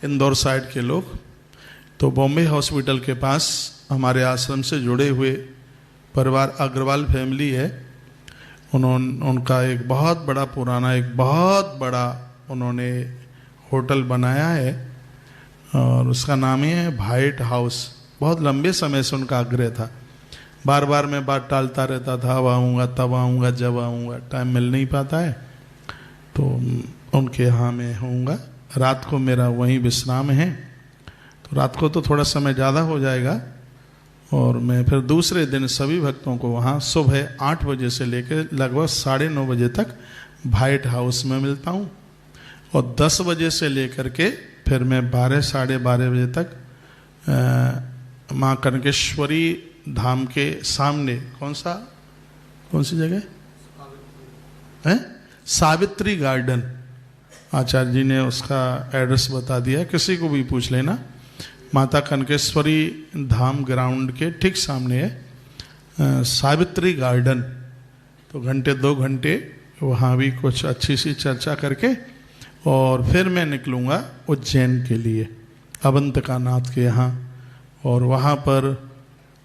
इंदौर साइड के लोग, तो बॉम्बे हॉस्पिटल के पास हमारे आश्रम से जुड़े हुए परिवार अग्रवाल फैमिली है। उनका एक बहुत बड़ा पुराना, एक बहुत बड़ा उन्होंने होटल बनाया है और उसका नाम ही है व्हाइट हाउस। बहुत लंबे समय से उनका आग्रह था। बार बार मैं बात टालता रहता था, अब आऊँगा, तब आऊँगा, जब आऊँगा, टाइम मिल नहीं पाता है। तो उनके यहाँ मैं होऊंगा। रात को मेरा वहीं विश्राम है, तो रात को तो थोड़ा समय ज़्यादा हो जाएगा। और मैं फिर दूसरे दिन सभी भक्तों को वहाँ सुबह 8 बजे से लेकर लगभग 9:30 बजे तक व्हाइट हाउस में मिलता हूँ। और 10 बजे से लेकर के फिर मैं 12 साढ़े 12 बजे तक माँ कनकेश्वरी धाम के सामने, कौन सी जगह है, सावित्री गार्डन, आचार्य जी ने उसका एड्रेस बता दिया, किसी को भी पूछ लेना। माता कनकेश्वरी धाम ग्राउंड के ठीक सामने है सावित्री गार्डन। तो 2 घंटे वहाँ भी कुछ अच्छी सी चर्चा करके और फिर मैं निकलूँगा उज्जैन के लिए, अवंतिका नाथ के यहाँ। और वहाँ पर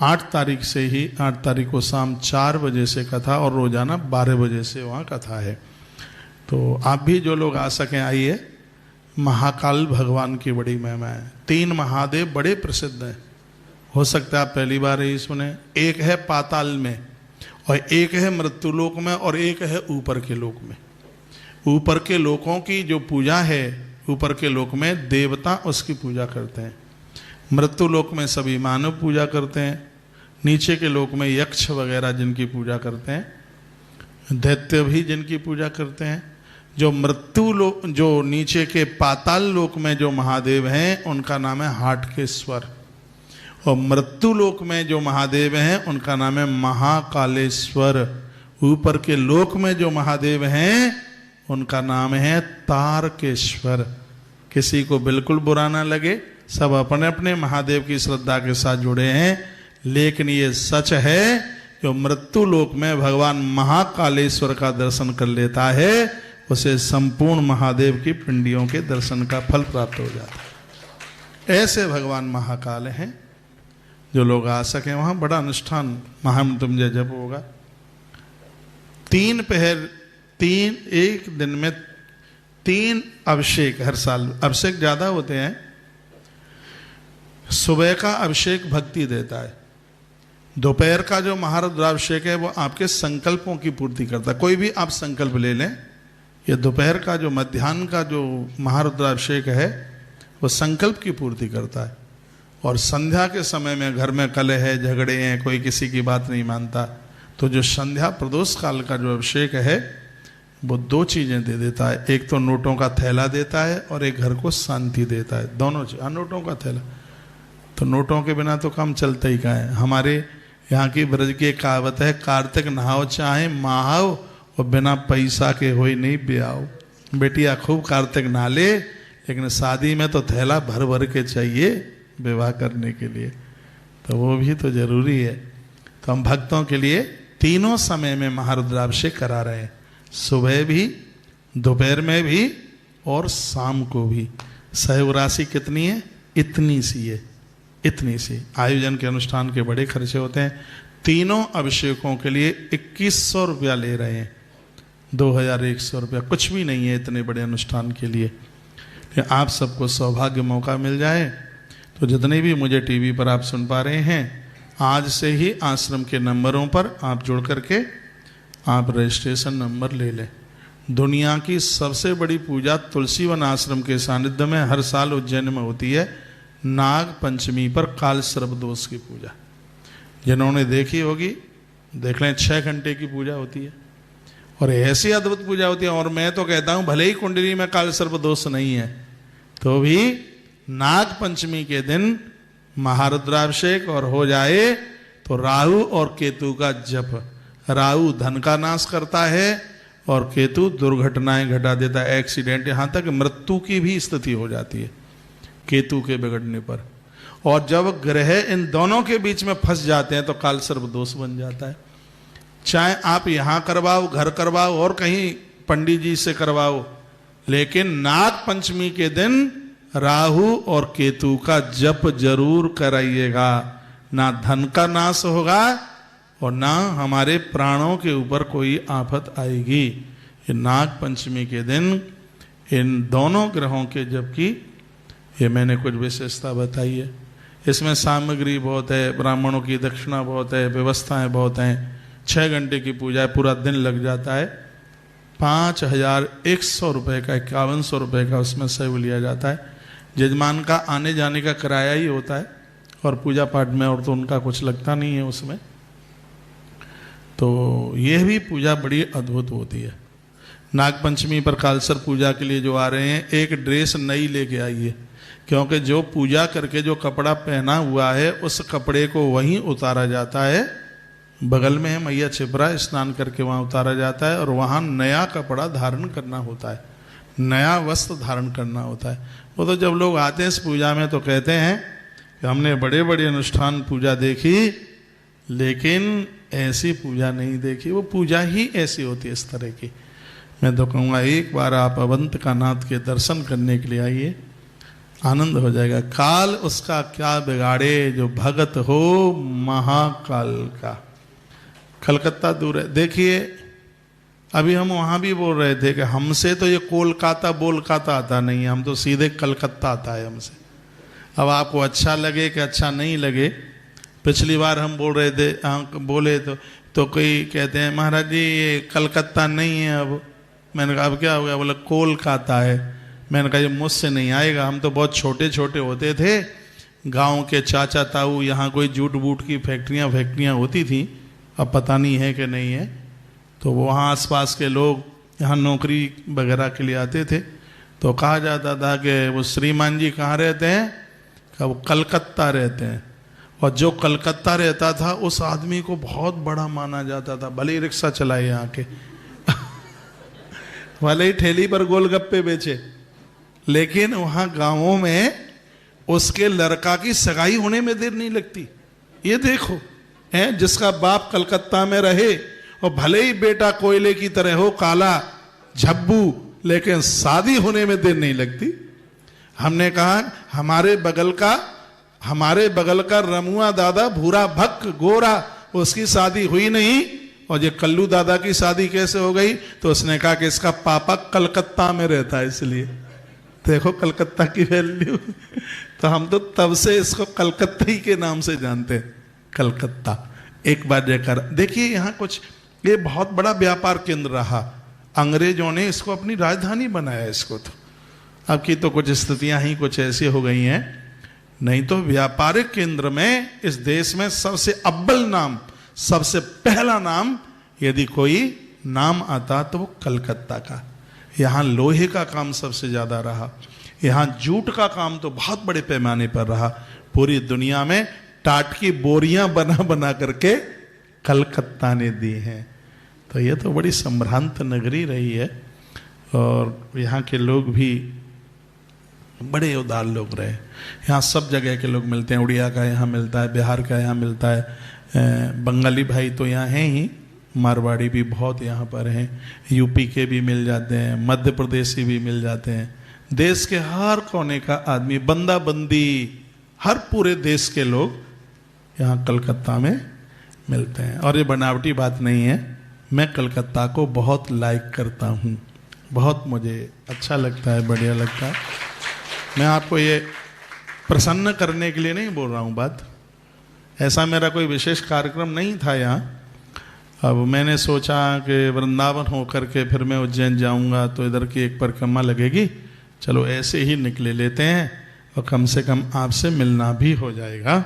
8 तारीख से ही, 8 तारीख को शाम 4 बजे से कथा और रोजाना 12 बजे से वहाँ कथा है। तो आप भी जो लोग आ सकें आइए। महाकाल भगवान की बड़ी महिमा है। 3 महादेव बड़े प्रसिद्ध हैं, हो सकता है आप पहली बार ही सुने। एक है पाताल में और एक है मृत्युलोक में और एक है ऊपर के लोक में। ऊपर के लोकों की जो पूजा है, ऊपर के लोक में देवता उसकी पूजा करते हैं। मृत्युलोक में सभी मानव पूजा करते हैं। नीचे के लोक में यक्ष वगैरह जिनकी पूजा करते हैं, दैत्य भी जिनकी पूजा करते हैं। जो मृत्यु लोक, जो नीचे के पाताल लोक में जो महादेव हैं उनका नाम है हाटकेश्वर। और मृत्यु लोक में जो महादेव हैं उनका नाम है महाकालेश्वर। ऊपर के लोक में जो महादेव हैं उनका नाम है तारकेश्वर। किसी को बिल्कुल बुरा ना लगे, सब अपने अपने महादेव की श्रद्धा के साथ जुड़े हैं, लेकिन ये सच है जो मृत्यु लोक में भगवान महाकालेश्वर का दर्शन कर लेता है उसे संपूर्ण महादेव की पिंडियों के दर्शन का फल प्राप्त हो जाता है। ऐसे भगवान महाकाल हैं। जो लोग आ सके वहाँ बड़ा अनुष्ठान महामृत्युंजय जप होगा। 3 पहर, एक दिन में 3 अभिषेक हर साल। अभिषेक ज्यादा होते हैं। सुबह का अभिषेक भक्ति देता है। दोपहर का जो महारुद्राभिषेक है वो आपके संकल्पों की पूर्ति करता है। कोई भी आप संकल्प ले लें। ये दोपहर का जो मध्याह्न का जो महारुद्राभिषेक है वो संकल्प की पूर्ति करता है। और संध्या के समय में घर में कलह है, झगड़े हैं, कोई किसी की बात नहीं मानता, तो जो संध्या प्रदोष काल का जो अभिषेक है वो 2 चीजें दे देता है। एक तो नोटों का थैला देता है और एक घर को शांति देता है। दोनों चीज। नोटों का थैला तो नोटों के बिना तो काम चलता ही कहाँ है। हमारे यहाँ की ब्रज की एक कहावत है, कार्तिक नहाओ चाहे महाओ और बिना पैसा के होई नहीं ब्याओ। बेटिया खूब कार्तिक नहा ले, लेकिन शादी में तो थैला भर भर के चाहिए विवाह करने के लिए, तो वो भी तो जरूरी है। तो हम भक्तों के लिए तीनों समय में महारुद्राभिषेक करा रहे हैं, सुबह भी, दोपहर में भी और शाम को भी। सहयोग राशि कितनी है? इतनी सी है, इतनी सी। आयोजन के अनुष्ठान के बड़े खर्चे होते हैं। तीनों अभिषेकों के लिए 2100 रुपया ले रहे हैं। 2100 रुपया कुछ भी नहीं है इतने बड़े अनुष्ठान के लिए। आप सबको सौभाग्य मौका मिल जाए तो जितने भी मुझे टीवी पर आप सुन पा रहे हैं, आज से ही आश्रम के नंबरों पर आप जुड़ करके आप रजिस्ट्रेशन नंबर ले लें। दुनिया की सबसे बड़ी पूजा तुलसीवन आश्रम के सानिध्य में हर साल उज्जैन में होती है। नाग पंचमी पर काल सर्प दोष की पूजा, जिन्होंने देखी होगी देख लें। 6 घंटे की पूजा होती है और ऐसी अद्भुत पूजा होती है। और मैं तो कहता हूँ भले ही कुंडली में काल सर्प दोष नहीं है, तो भी नाग पंचमी के दिन महारुद्राभिषेक और हो जाए तो राहु और केतु का जप। राहु धन का नाश करता है और केतु दुर्घटनाएं घटा देता है, एक्सीडेंट, यहां तक मृत्यु की भी स्थिति हो जाती है केतु के बिगड़ने पर। और जब ग्रह इन दोनों के बीच में फंस जाते हैं तो काल सर्प दोष बन जाता है। चाहे आप यहां करवाओ, घर करवाओ और कहीं पंडित जी से करवाओ, लेकिन नाग पंचमी के दिन राहु और केतु का जप जरूर कराइएगा। ना धन का नाश होगा और ना हमारे प्राणों के ऊपर कोई आफत आएगी। ये नाग पंचमी के दिन इन दोनों ग्रहों के जप की ये मैंने कुछ विशेषता बताई है। इसमें सामग्री बहुत है, ब्राह्मणों की दक्षिणा बहुत है, व्यवस्थाएं बहुत हैं। 6 घंटे की पूजा है, पूरा दिन लग जाता है। 5100 रुपये का, 5100 रुपये का उसमें सेव लिया जाता है। जजमान का आने जाने का किराया ही होता है और पूजा पाठ में और तो उनका कुछ लगता नहीं है उसमें। तो यह भी पूजा बड़ी अद्भुत होती है। नागपंचमी पर कालसर पूजा के लिए जो आ रहे हैं, एक ड्रेस नई लेके आइए, क्योंकि जो पूजा करके जो कपड़ा पहना हुआ है उस कपड़े को वहीं उतारा जाता है। बगल में है मैया छिपरा, स्नान करके वहाँ उतारा जाता है और वहाँ नया कपड़ा धारण करना होता है, नया वस्त्र धारण करना होता है। वो तो जब लोग आते हैं इस पूजा में तो कहते हैं कि हमने बड़े बड़े अनुष्ठान पूजा देखी, लेकिन ऐसी पूजा नहीं देखी। वो पूजा ही ऐसी होती है इस तरह की। मैं तो कहूँगा एक बार आप अवंत का नाथ के दर्शन करने के लिए आइए, आनंद हो जाएगा। काल उसका क्या बिगाड़े जो भगत हो महाकाल का। कलकत्ता दूर है। देखिए अभी हम वहाँ भी बोल रहे थे कि हमसे तो ये कोलकाता बोलकाता आता नहीं है, हम तो सीधे कलकत्ता आता है हमसे। अब आपको अच्छा लगे कि अच्छा नहीं लगे, पिछली बार हम बोल रहे थे, बोले तो कोई कहते हैं महाराज जी ये कलकत्ता नहीं है। अब मैंने कहा अब क्या हो गया? बोला कोलकाता है। मैंने कहा ये मुझसे नहीं आएगा, हम तो बहुत छोटे छोटे होते थे, गांव के चाचा ताऊ, यहाँ कोई जूट बूट की फैक्ट्रियाँ होती थी, अब पता नहीं है कि नहीं है। तो वहाँ आसपास के लोग यहाँ नौकरी वगैरह के लिए आते थे, तो कहा जाता था कि वो श्रीमान जी कहाँ रहते हैं? कहा वो कलकत्ता रहते हैं। और जो कलकत्ता रहता था उस आदमी को बहुत बड़ा माना जाता था, भले ही रिक्शा चलाए यहाँ के भले ही ठेली पर गोलगप्पे बेचे, लेकिन वहाँ गाँवों में उसके लड़का की सगाई होने में देर नहीं लगती। ये देखो है, जिसका बाप कलकत्ता में रहे और भले ही बेटा कोयले की तरह हो काला झब्बू, लेकिन शादी होने में देर नहीं लगती। हमने कहा हमारे बगल का रमुआ दादा भूरा भक्क गोरा, उसकी शादी हुई नहीं, और ये कल्लू दादा की शादी कैसे हो गई? तो उसने कहा कि इसका पापा कलकत्ता में रहता है, इसलिए। देखो कलकत्ता की वैल्यू तो हम तो तब से इसको कलकत्ता ही के नाम से जानते हैं, कलकत्ता। एक बार देखकर देखिए यहाँ कुछ, ये बहुत बड़ा व्यापार केंद्र रहा, अंग्रेजों ने इसको अपनी राजधानी बनाया इसको। तो अब की तो कुछ स्थितियां ही कुछ ऐसी हो गई हैं, नहीं तो व्यापारिक केंद्र में इस देश में सबसे अव्वल नाम, सबसे पहला नाम यदि कोई नाम आता तो वो कलकत्ता का। यहाँ लोहे का काम सबसे ज्यादा रहा, यहाँ जूट का काम तो बहुत बड़े पैमाने पर रहा। पूरी दुनिया में टाट की बोरियां बना बना करके कलकत्ता ने दी हैं। तो ये तो बड़ी संभ्रांत नगरी रही है, और यहाँ के लोग भी बड़े उदार लोग रहे। यहाँ सब जगह के लोग मिलते हैं, उड़िया का यहाँ मिलता है, बिहार का यहाँ मिलता है, बंगाली भाई तो यहाँ हैं ही, मारवाड़ी भी बहुत यहाँ पर हैं, यूपी के भी मिल जाते हैं, मध्य प्रदेशी भी मिल जाते हैं। देश के हर कोने का आदमी, बंदा बंदी, हर पूरे देश के लोग यहाँ कलकत्ता में मिलते हैं। और ये बनावटी बात नहीं है, मैं कलकत्ता को बहुत लाइक करता हूँ, बहुत मुझे अच्छा लगता है, बढ़िया लगता है। मैं आपको ये प्रसन्न करने के लिए नहीं बोल रहा हूँ बात, ऐसा मेरा कोई विशेष कार्यक्रम नहीं था यहाँ। अब मैंने सोचा कि वृंदावन होकर के फिर मैं उज्जैन जाऊँगा तो इधर की एक परिक्रमा लगेगी, चलो ऐसे ही निकले लेते हैं और कम से कम आपसे मिलना भी हो जाएगा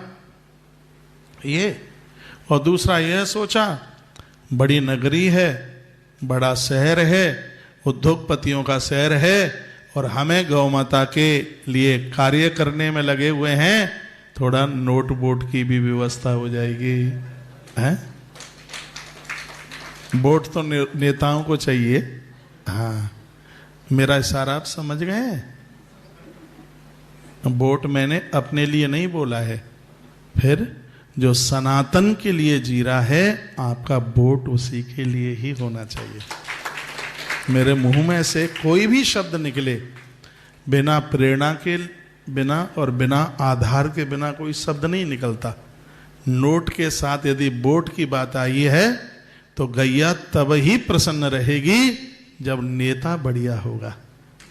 ये। और दूसरा यह सोचा बड़ी नगरी है, बड़ा शहर है, उद्योगपतियों का शहर है, और हमें गौ माता के लिए कार्य करने में लगे हुए हैं, थोड़ा नोट बोट की भी व्यवस्था हो जाएगी, हैं? वोट तो नेताओं को चाहिए। हाँ, मेरा इशारा आप समझ गए? वोट मैंने अपने लिए नहीं बोला है, फिर जो सनातन के लिए जी रहा है, आपका वोट उसी के लिए ही होना चाहिए। मेरे मुंह में से कोई भी शब्द निकले बिना प्रेरणा के बिना और बिना आधार के बिना कोई शब्द नहीं निकलता। नोट के साथ यदि वोट की बात आई है तो गैया तब ही प्रसन्न रहेगी जब नेता बढ़िया होगा,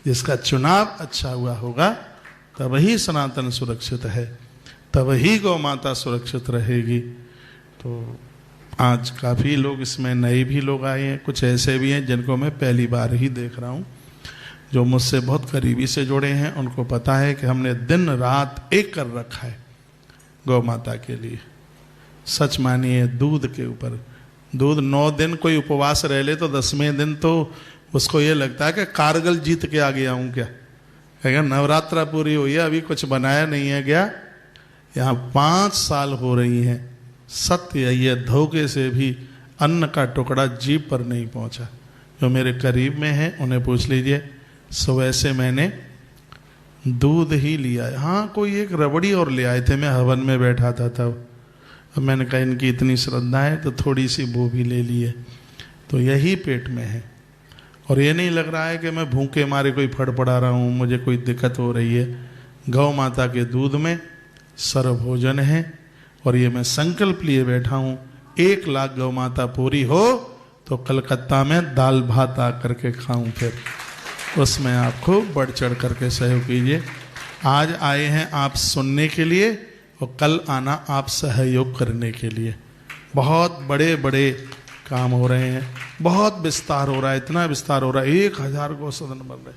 जिसका चुनाव अच्छा हुआ होगा, तब ही सनातन सुरक्षित है, तब ही गौ माता सुरक्षित रहेगी। तो आज काफ़ी लोग इसमें नए भी लोग आए हैं, कुछ ऐसे भी हैं जिनको मैं पहली बार ही देख रहा हूँ, जो मुझसे बहुत करीबी से जुड़े हैं। उनको पता है कि हमने दिन रात एक कर रखा है गौ माता के लिए। सच मानिए, दूध के ऊपर, दूध 9 दिन कोई उपवास रह ले तो 10वें दिन तो उसको ये लगता है कि कारगिल जीत के आ गया हूँ क्या। कहेगा नवरात्रा पूरी हुई है, अभी कुछ बनाया नहीं है क्या। यहाँ 5 साल हो रही हैं, सत्य यही है, धोखे से भी अन्न का टुकड़ा जीभ पर नहीं पहुँचा। जो मेरे करीब में हैं उन्हें पूछ लीजिए, सुबह से मैंने दूध ही लिया है। हाँ, कोई एक रबड़ी और ले आए थे, मैं हवन में बैठा था तब। अब मैंने कहा इनकी इतनी श्रद्धा है तो थोड़ी सी वो भी ले लिए, तो यही पेट में है। और ये नहीं लग रहा है कि मैं भूखे मारे कोई फड़फड़ा रहा हूँ, मुझे कोई दिक्कत हो रही है। गौ माता के दूध में सर्वभोजन है, और ये मैं संकल्प लिए बैठा हूँ, 1 लाख गौ माता पूरी हो तो कलकत्ता में दाल भात आ करके खाऊं, फिर उसमें आप खूब बढ़ चढ़ करके सहयोग कीजिए। आज आए हैं आप सुनने के लिए, और कल आना आप सहयोग करने के लिए। बहुत बड़े बड़े काम हो रहे हैं, बहुत विस्तार हो रहा है, इतना विस्तार हो रहा है, 1000 गौसदन बन रहे,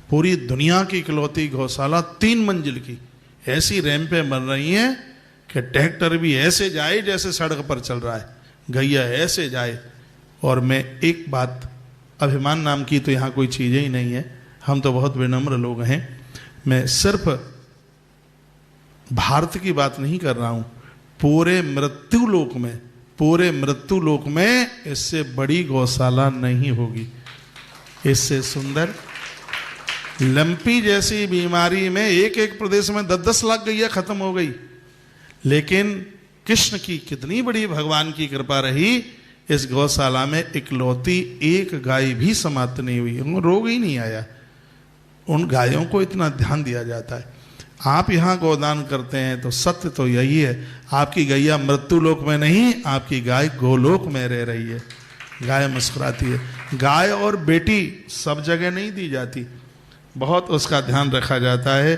पूरी दुनिया की इकलौती गौशाला 3 मंजिल की, ऐसी रैंपें बन रही हैं कि ट्रैक्टर भी ऐसे जाए जैसे सड़क पर चल रहा है, गैया ऐसे जाए। और मैं एक बात, अभिमान नाम की तो यहाँ कोई चीज़ ही नहीं है, हम तो बहुत विनम्र लोग हैं। मैं सिर्फ भारत की बात नहीं कर रहा हूँ, पूरे मृत्यु लोक में इससे बड़ी गौशाला नहीं होगी, इससे सुंदर। लंपी जैसी बीमारी में एक प्रदेश में 10-10 लाख गैया खत्म हो गई, लेकिन कृष्ण की कितनी बड़ी भगवान की कृपा रही, इस गौशाला में इकलौती एक गाय भी समाप्त नहीं हुई, उनको रोग ही नहीं आया। उन गायों को इतना ध्यान दिया जाता है। आप यहाँ गोदान करते हैं तो सत्य तो यही है, आपकी गैया मृत्यु लोक में नहीं, आपकी गाय गोलोक में रह रही है। गाय मुस्कुराती है। गाय और बेटी सब जगह नहीं दी जाती, बहुत उसका ध्यान रखा जाता है।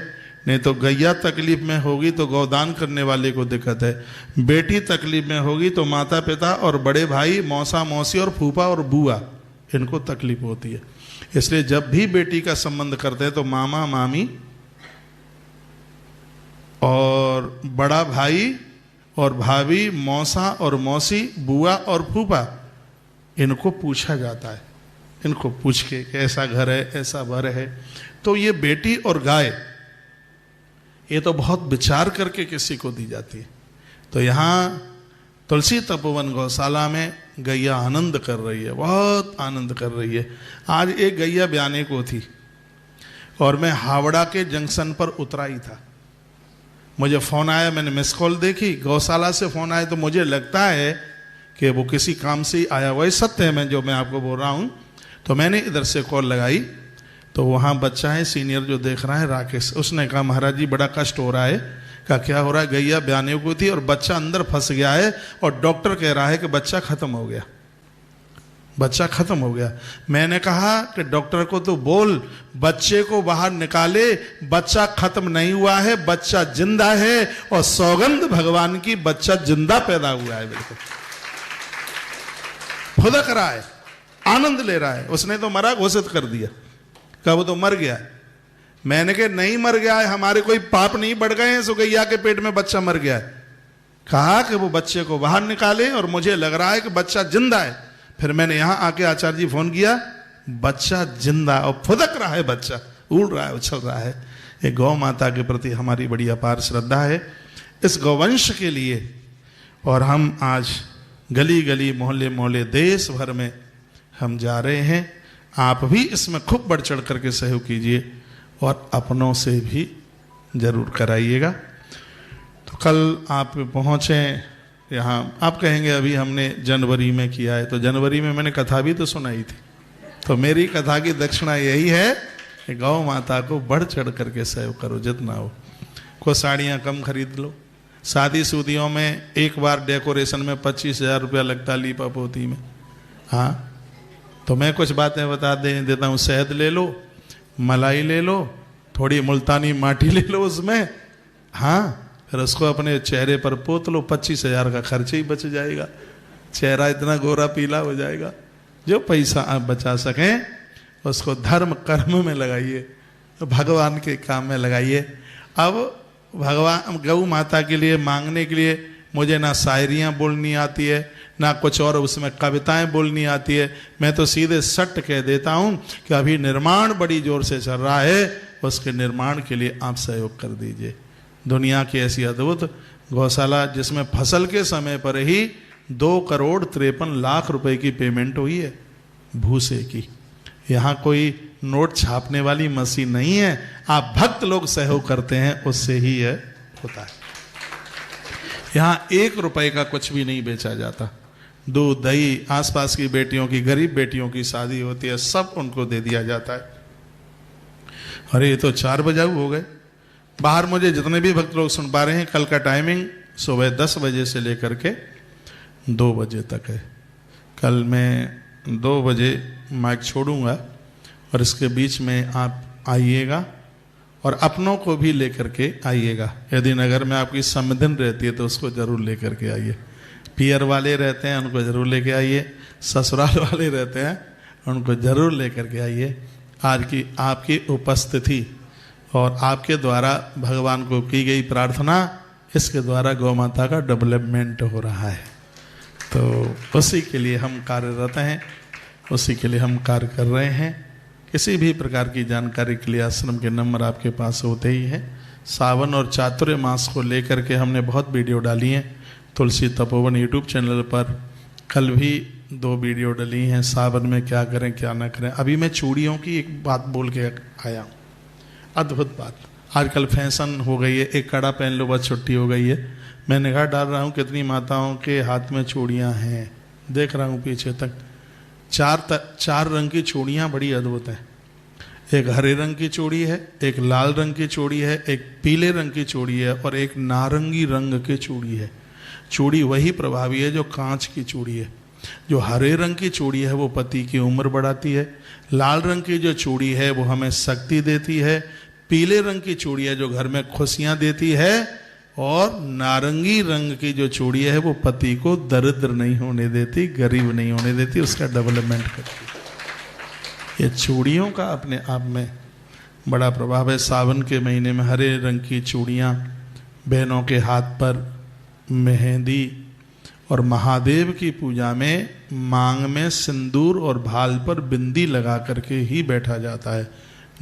नहीं तो गैया तकलीफ में होगी तो गोदान करने वाले को दिक्कत है, बेटी तकलीफ में होगी तो माता पिता और बड़े भाई, मौसा मौसी और फूफा और बुआ, इनको तकलीफ होती है। इसलिए जब भी बेटी का संबंध करते हैं तो मामा मामी और बड़ा भाई और भाभी, मौसा और मौसी, बुआ और फूफा, इनको पूछा जाता है। इनको पूछ के कैसा घर है, ऐसा वर है। तो ये बेटी और गाय, ये तो बहुत विचार करके किसी को दी जाती है। तो यहाँ तुलसी तपोवन गौशाला में गैया आनंद कर रही है, बहुत आनंद कर रही है। आज एक गैया ब्याने को थी और मैं हावड़ा के जंक्शन पर उतरा ही था, मुझे फ़ोन आया, मैंने मिस कॉल देखी, गौशाला से फ़ोन आया, तो मुझे लगता है कि वो किसी काम से ही आया हुआ है। सत्य है, मैं जो मैं आपको बोल रहा हूँ। तो मैंने इधर से कॉल लगाई तो वहाँ बच्चा है सीनियर जो देख रहा है, राकेश, उसने कहा महाराज जी बड़ा कष्ट हो रहा है। कहा क्या हो रहा है? गैया ब्याने को थी और बच्चा अंदर फंस गया है और डॉक्टर कह रहा है कि बच्चा खत्म हो गया, बच्चा खत्म हो गया। मैंने कहा कि डॉक्टर को तो बोल बच्चे को बाहर निकाले, बच्चा खत्म नहीं हुआ है, बच्चा जिंदा है, और सौगंध भगवान की बच्चा जिंदा पैदा हुआ है, बिल्कुल फुदक रहा है, आनंद ले रहा है। उसने तो मरा घोषित कर दिया, कहा वो तो मर गया। मैंने कहा नहीं मर गया है, हमारे कोई पाप नहीं बढ़ गए हैं, सो गैया के पेट में बच्चा मर गया है। कहा कि वो बच्चे को बाहर निकाले और मुझे लग रहा है कि बच्चा जिंदा है। फिर मैंने यहां आके आचार्य जी फोन किया, बच्चा जिंदा और फुदक रहा है बच्चा, उड़ रहा है, उछल रहा है। ये गौ माता के प्रति हमारी बड़ी अपार श्रद्धा है, इस गौवंश के लिए। और हम आज गली गली मोहल्ले मोहल्ले देश भर में हम जा रहे हैं। आप भी इसमें खूब बढ़ चढ़ करके सहयोग कीजिए और अपनों से भी जरूर कराइएगा। तो कल आप पहुँचे यहाँ, आप कहेंगे अभी हमने जनवरी में किया है, तो जनवरी में मैंने कथा भी तो सुनाई थी। तो मेरी कथा की दक्षिणा यही है कि गौ माता को बढ़ चढ़ करके सहयोग करो जितना हो। को साड़ियाँ कम खरीद लो, शादी शुदियों में एक बार डेकोरेशन में 25,000 रुपया लगता लीपा पोती में। हाँ, तो मैं कुछ बातें बता देता हूँ। शहद ले लो, मलाई ले लो, थोड़ी मुल्तानी माटी ले लो उसमें, हाँ, फिर उसको अपने चेहरे पर पोत लो, 25,000 का खर्च ही बच जाएगा, चेहरा इतना गोरा पीला हो जाएगा। जो पैसा आप बचा सकें उसको धर्म कर्म में लगाइए, भगवान के काम में लगाइए। अब भगवान गौ माता के लिए मांगने के लिए मुझे ना शायरियाँ बोलनी आती है, ना कुछ और उसमें कविताएं बोलनी आती है। मैं तो सीधे सट कह देता हूँ कि अभी निर्माण बड़ी जोर से चल रहा है, उसके निर्माण के लिए आप सहयोग कर दीजिए। दुनिया की ऐसी अद्भुत गौशाला जिसमें फसल के समय पर ही 2,53,00,000 रुपए की पेमेंट हुई है भूसे की। यहाँ कोई नोट छापने वाली मशीन नहीं है, आप भक्त लोग सहयोग करते हैं, उससे ही यह होता है। यहाँ 1 रुपए का कुछ भी नहीं बेचा जाता। दूध दही आसपास की बेटियों की, गरीब बेटियों की शादी होती है, सब उनको दे दिया जाता है। अरे ये तो 4 बजाऊ हो गए। बाहर मुझे जितने भी भक्त लोग सुन पा रहे हैं, कल का टाइमिंग सुबह 10 बजे से लेकर के 2 बजे तक है। कल मैं 2 बजे माइक छोड़ूंगा और इसके बीच में आप आइएगा और अपनों को भी लेकर के आइएगा। यदि नगर में आपकी समधिन रहती है तो उसको जरूर लेकर के आइए। पियर वाले रहते हैं उनको जरूर लेके आइए, ससुराल वाले रहते हैं उनको जरूर लेकर के आइए। आज की आपकी उपस्थिति और आपके द्वारा भगवान को की गई प्रार्थना, इसके द्वारा गौ माता का डेवलपमेंट हो रहा है। तो उसी के लिए हम कार्यरत हैं, उसी के लिए हम कार्य कर रहे हैं। किसी भी प्रकार की जानकारी के लिए आश्रम के नंबर आपके पास होते ही हैं। सावन और चातुर्य मास को लेकर के हमने बहुत वीडियो डाली हैं तुलसी तपोवन यूट्यूब चैनल पर। कल भी 2 वीडियो डली हैं, सावन में क्या करें क्या ना करें। अभी मैं चूड़ियों की एक बात बोल के आया हूँ, अद्भुत बात। आजकल फैशन हो गई है, एक कड़ा पहन लो बस छुट्टी हो गई है। मैं निगाह डाल रहा हूँ कितनी माताओं के हाथ में चूड़ियाँ हैं, देख रहा हूँ पीछे तक 4 रंग की चूड़ियाँ बड़ी अद्भुत हैं। एक हरे रंग की चूड़ी है, एक लाल रंग की चूड़ी है, एक पीले रंग की चूड़ी है और एक नारंगी रंग की चूड़ी है। चूड़ी वही प्रभावी है जो कांच की चूड़ी है। जो हरे रंग की चूड़ी है वो पति की उम्र बढ़ाती है, लाल रंग की जो चूड़ी है वो हमें शक्ति देती है, पीले रंग की चूड़ी है जो घर में खुशियां देती है, और नारंगी रंग की जो चूड़ी है वो पति को दरिद्र नहीं होने देती, गरीब नहीं होने देती, उसका डेवलपमेंट करती है। ये चूड़ियों का अपने आप में बड़ा प्रभाव है। सावन के महीने में हरे रंग की चूड़ियाँ, बहनों के हाथ पर मेहंदी, और महादेव की पूजा में मांग में सिंदूर और भाल पर बिंदी लगा करके ही बैठा जाता है।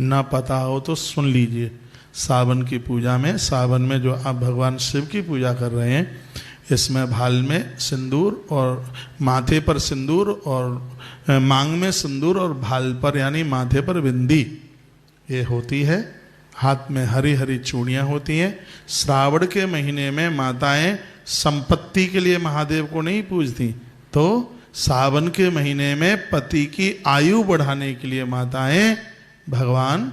ना पता हो तो सुन लीजिए, सावन की पूजा में, सावन में जो आप भगवान शिव की पूजा कर रहे हैं, इसमें भाल में सिंदूर और माथे पर सिंदूर और मांग में सिंदूर और भाल पर यानी माथे पर बिंदी ये होती है। हाथ में हरी हरी चूड़ियाँ होती हैं। श्रावण के महीने में माताएं संपत्ति के लिए महादेव को नहीं पूजती, तो सावन के महीने में पति की आयु बढ़ाने के लिए माताएं भगवान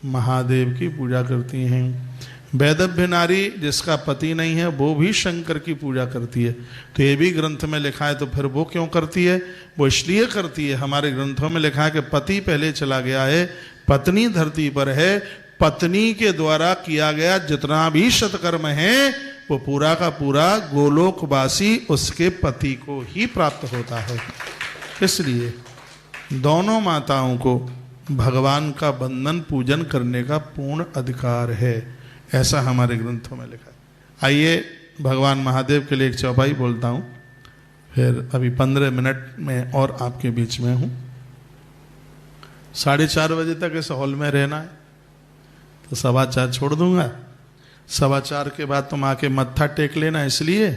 महादेव की पूजा करती हैं। वैदव्य नारी जिसका पति नहीं है वो भी शंकर की पूजा करती है। तो ये भी ग्रंथ में लिखा है, तो फिर वो क्यों करती है? वो इसलिए करती है, हमारे ग्रंथों में लिखा है कि पति पहले चला गया है, पत्नी धरती पर है, पत्नी के द्वारा किया गया जितना भी सत्कर्म है वो पूरा का पूरा गोलोकवासी उसके पति को ही प्राप्त होता है। इसलिए दोनों माताओं को भगवान का बंधन पूजन करने का पूर्ण अधिकार है, ऐसा हमारे ग्रंथों में लिखा है। आइए भगवान महादेव के लिए एक चौपाई बोलता हूँ, फिर अभी 15 मिनट में और आपके बीच में हूँ। 4:30 बजे तक इस हॉल में रहना है। तो 4:15 छोड़ दूंगा। 4:15 के बाद तुम आके मत्था टेक लेना, इसलिए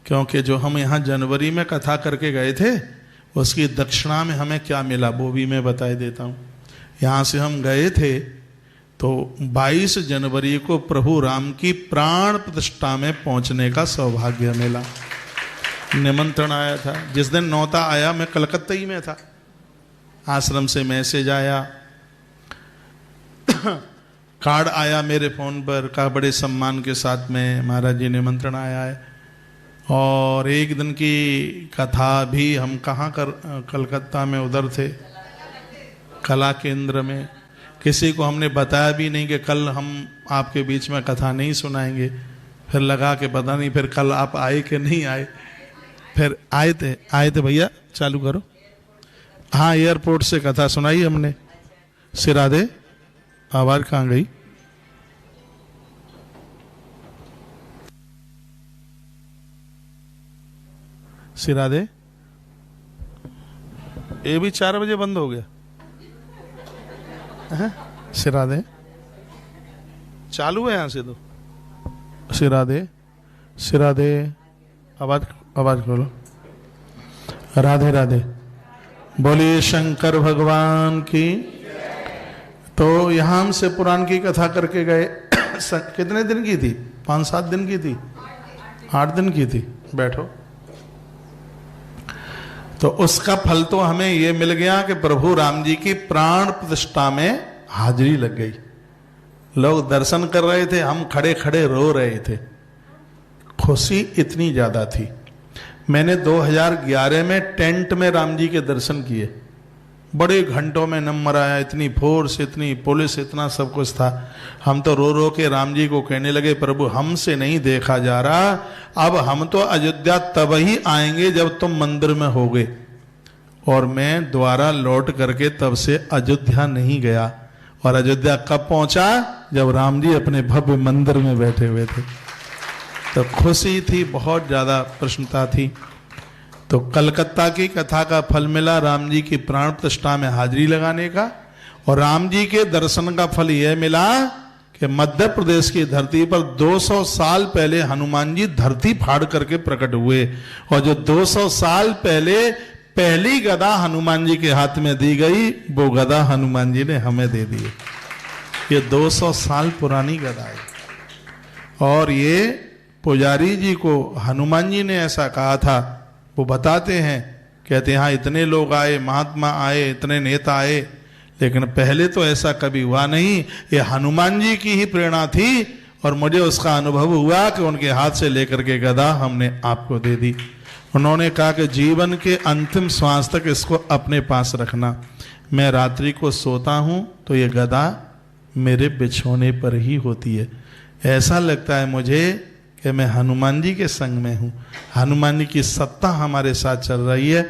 क्योंकि जो हम यहाँ जनवरी में कथा करके गए थे उसकी दक्षिणा में हमें क्या मिला वो भी मैं बता देता हूँ। यहाँ से हम गए थे तो 22 जनवरी को प्रभु राम की प्राण प्रतिष्ठा में पहुंचने का सौभाग्य मिला। निमंत्रण आया था। जिस दिन नौता आया मैं कलकत्ता ही में था। आश्रम से मैसेज आया, कार्ड आया मेरे फोन पर, कहा बड़े सम्मान के साथ में महाराज जी निमंत्रण आया है। और एक दिन की कथा भी हम कहाँ कलकत्ता में उधर थे, कला केंद्र में। किसी को हमने बताया भी नहीं कि कल हम आपके बीच में कथा नहीं सुनाएंगे। फिर लगा कि पता नहीं फिर कल आप आए कि नहीं आए। फिर आए थे भैया, चालू करो। हाँ, एयरपोर्ट से कथा सुनाई हमने। सिरादे, आवाज कहाँ गई? सिरादे, ये भी 4 बजे बंद हो गया। सिरादे चालू है यहाँ से तो। सिरादे आवाज खोलो। राधे राधे, बोलिए शंकर भगवान की। तो यहाँ हमसे पुराण की कथा करके गए। कितने दिन की थी? 5-7 दिन की थी, 8 दिन की थी। बैठो। तो उसका फल तो हमें ये मिल गया कि प्रभु राम जी की प्राण प्रतिष्ठा में हाजिरी लग गई। लोग दर्शन कर रहे थे, हम खड़े खड़े रो रहे थे। खुशी इतनी ज्यादा थी। मैंने 2011 में टेंट में राम जी के दर्शन किए। बड़े घंटों में नंबर आया, इतनी फोर्स, इतनी पुलिस, इतना सब कुछ था। हम तो रो रो के राम जी को कहने लगे, प्रभु हमसे नहीं देखा जा रहा, अब हम तो अयोध्या तब ही आएंगे जब तुम मंदिर में होगे। और मैं दोबारा लौट करके तब से अयोध्या नहीं गया। और अयोध्या कब पहुंचा? जब राम जी अपने भव्य मंदिर में बैठे हुए थे। तो खुशी थी, बहुत ज्यादा प्रसन्नता थी। तो कलकत्ता की कथा का फल मिला राम जी की प्राण प्रतिष्ठा में हाजिरी लगाने का। और राम जी के दर्शन का फल यह मिला कि मध्य प्रदेश की धरती पर 200 साल पहले हनुमान जी धरती फाड़ करके प्रकट हुए। और जो 200 साल पहले पहली गदा हनुमान जी के हाथ में दी गई, वो गदा हनुमान जी ने हमें दे दी। ये 200 साल पुरानी गदा है। और ये पुजारी जी को हनुमान जी ने ऐसा कहा था। वो बताते हैं, कहते हैं हाँ इतने लोग आए, महात्मा आए, इतने नेता आए, लेकिन पहले तो ऐसा कभी हुआ नहीं। ये हनुमान जी की ही प्रेरणा थी। और मुझे उसका अनुभव हुआ कि उनके हाथ से लेकर के गदा हमने आपको दे दी। उन्होंने कहा कि जीवन के अंतिम श्वास तक इसको अपने पास रखना। मैं रात्रि को सोता हूँ तो ये गदा मेरे बिछोने पर ही होती है। ऐसा लगता है मुझे कि मैं हनुमान जी के संग में हूँ। हनुमान जी की सत्ता हमारे साथ चल रही है।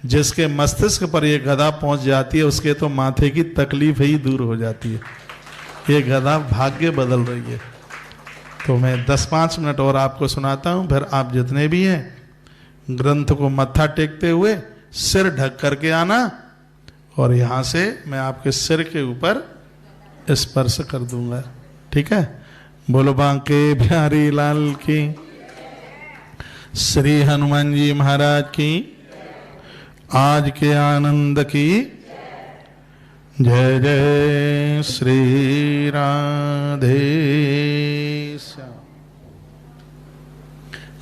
जिसके मस्तिष्क पर यह गदा पहुंच जाती है उसके तो माथे की तकलीफ ही दूर हो जाती है। ये गदा भाग्य बदल रही है। तो मैं 10-5 मिनट और आपको सुनाता हूँ, फिर आप जितने भी हैं ग्रंथ को मत्था टेकते हुए सिर ढक करके आना। और यहाँ से मैं आपके सिर के ऊपर स्पर्श कर दूंगा, ठीक है? बोलो बांके बिहारी लाल की, श्री हनुमान जी महाराज की, आज के आनंद की जय जय श्री राधे श्याम।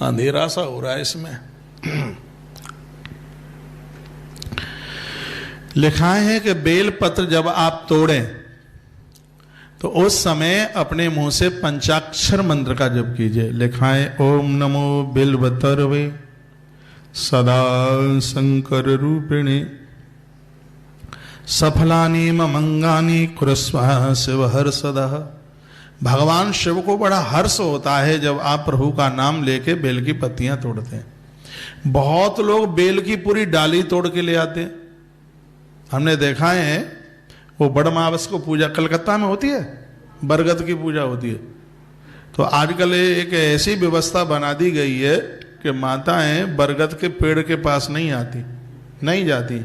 अंधेरा सा हो रहा है इसमें। लिखा है कि बेलपत्र जब आप तोड़ें तो उस समय अपने मुंह से पंचाक्षर मंत्र का जप कीजिए। लिखा है ओम नमो बिल्वतर्वे सदा शंकर रूपिणे सफलानि ममंगानि कुरस्व शिव हर्षदः। भगवान शिव को बड़ा हर्ष होता है जब आप प्रभु का नाम लेके बेल की पत्तियां तोड़ते हैं। बहुत लोग बेल की पूरी डाली तोड़ के ले आते हैं। हमने देखा है वो बड़मावस को पूजा कलकत्ता में होती है, बरगद की पूजा होती है। तो आजकल एक ऐसी व्यवस्था बना दी गई है कि माताएं बरगद के पेड़ के पास नहीं आती, नहीं जाती।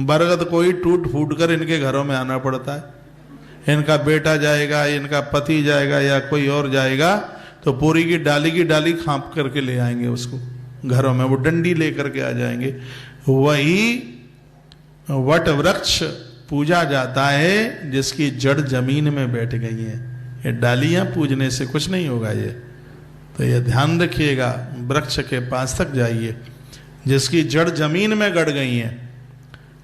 बरगद कोई टूट फूट कर इनके घरों में आना पड़ता है। इनका बेटा जाएगा, इनका पति जाएगा या कोई और जाएगा, तो पूरी की डाली खांप करके ले आएंगे उसको घरों में, वो डंडी लेकर के आ जाएंगे। वही वट वृक्ष पूजा जाता है जिसकी जड़ जमीन में बैठ गई है। ये डालियां पूजने से कुछ नहीं होगा ये, तो ये ध्यान रखिएगा। वृक्ष के पास तक जाइए, जिसकी जड़ जमीन में गड़ गई है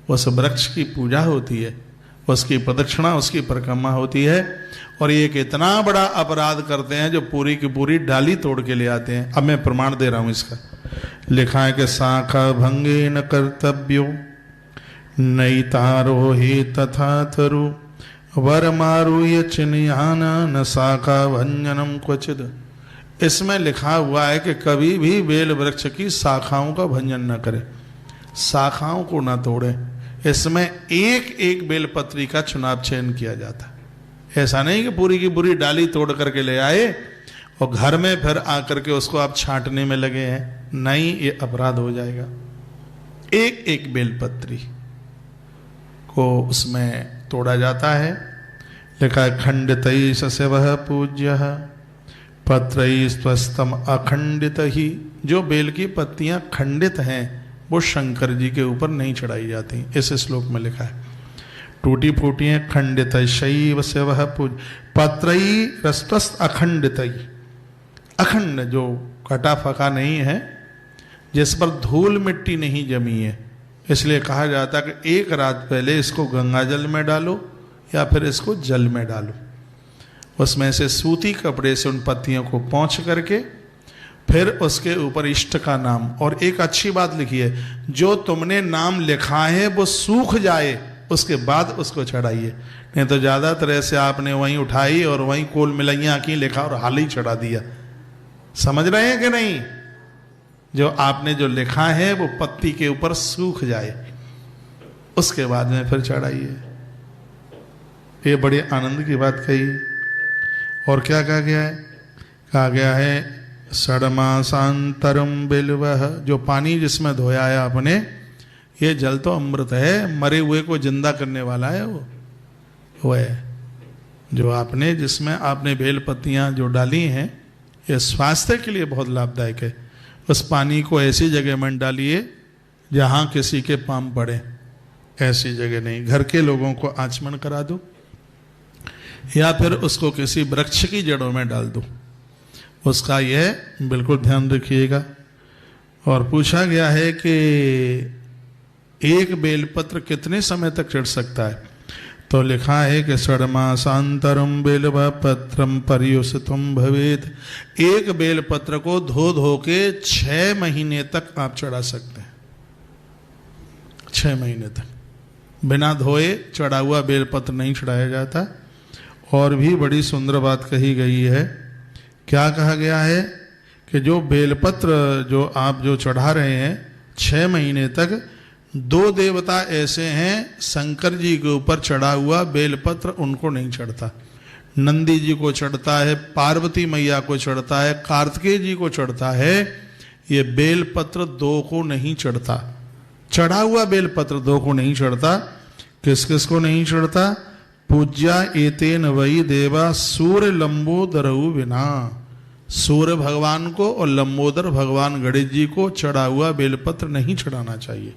उस वृक्ष की पूजा होती है, उसकी प्रदक्षिणा, उसकी परिक्रमा होती है। और ये एक इतना बड़ा अपराध करते हैं जो पूरी की पूरी डाली तोड़ के ले आते हैं। अब मैं प्रमाण दे रहा हूं इसका। लिखा है कि शाखा भंगे न कर्तव्यो नई तारो हे तथा तरु वर मारु ये चिन्याना न शाखा भंजनम क्वचिद। इसमें लिखा हुआ है कि कभी भी बेल वृक्ष की शाखाओं का भंजन न करें, शाखाओं को न तोड़े। इसमें एक एक बेलपत्री का चुनाव चयन किया जाता है। ऐसा नहीं कि पूरी की पूरी डाली तोड़ करके ले आए और घर में फिर आकर के उसको आप छांटने में लगे हैं, नहीं, ये अपराध हो जाएगा। एक एक बेलपत्री को उसमें तोड़ा जाता है। लिखा है खंडितई सस्यवः पूज्य पत्रई स्वस्तम अखंडित ही। जो बेल की पत्तियां खंडित हैं वो शंकर जी के ऊपर नहीं चढ़ाई जाती, इस श्लोक में लिखा है। टूटी फूटी हैं खंडित शैव सेवः पूज पत्रई रस्तस्त अखंडित। अखंड जो कटा फका नहीं है, जिस पर धूल मिट्टी नहीं जमी है, इसलिए कहा जाता है कि एक रात पहले इसको गंगा जल में डालो या फिर इसको जल में डालो। उसमें से सूती कपड़े से उन पत्तियों को पोंछ करके फिर उसके ऊपर इष्ट का नाम, और एक अच्छी बात लिखी है, जो तुमने नाम लिखा है वो सूख जाए उसके बाद उसको चढ़ाइए। नहीं तो ज्यादातर ऐसे आपने वहीं उठाई और वहीं कोल मिलाइयां की लिखा और हाल ही चढ़ा दिया। समझ रहे हैं कि नहीं? जो आपने जो लिखा है वो पत्ती के ऊपर सूख जाए उसके बाद में फिर चढ़ाइए। ये बड़े आनंद की बात कही। और क्या कहा गया है? कहा गया है षडमासांतरम बिल्वः। जो पानी जिसमें धोया है आपने, ये जल तो अमृत है, मरे हुए को जिंदा करने वाला है वो है। जो आपने जिसमें आपने बेल पत्तियां जो डाली हैं, ये स्वास्थ्य के लिए बहुत लाभदायक है। उस पानी को ऐसी जगह में डालिए जहां किसी के पांव पड़े, ऐसी जगह नहीं। घर के लोगों को आचमन करा दो या फिर उसको किसी वृक्ष की जड़ों में डाल दो, उसका यह बिल्कुल ध्यान रखिएगा। और पूछा गया है कि एक बेलपत्र कितने समय तक चढ़ सकता है? तो लिखा है कि षडमासांतरम बेलवा पत्रम पर्युषितम भवेत। एक बेलपत्र को धो धो के 6 महीने तक आप चढ़ा सकते हैं। 6 महीने तक बिना धोए चढ़ा हुआ बेलपत्र नहीं चढ़ाया जाता। और भी बड़ी सुंदर बात कही गई है। क्या कहा गया है कि जो बेलपत्र जो आप जो चढ़ा रहे हैं 6 महीने तक, 2 देवता ऐसे हैं शंकर जी के ऊपर चढ़ा हुआ बेलपत्र उनको नहीं चढ़ता। नंदी जी को चढ़ता है, पार्वती मैया को चढ़ता है, कार्तिकेय जी को चढ़ता है। ये बेलपत्र 2 को नहीं चढ़ता। चढ़ा हुआ बेलपत्र 2 को नहीं चढ़ता। किस किस को नहीं चढ़ता? पूज्या एतेन वही देवा सूर्य लंबोदरऊ विना। सूर्य भगवान को और लंबोदर भगवान गणेश जी को चढ़ा हुआ बेलपत्र नहीं चढ़ाना चाहिए।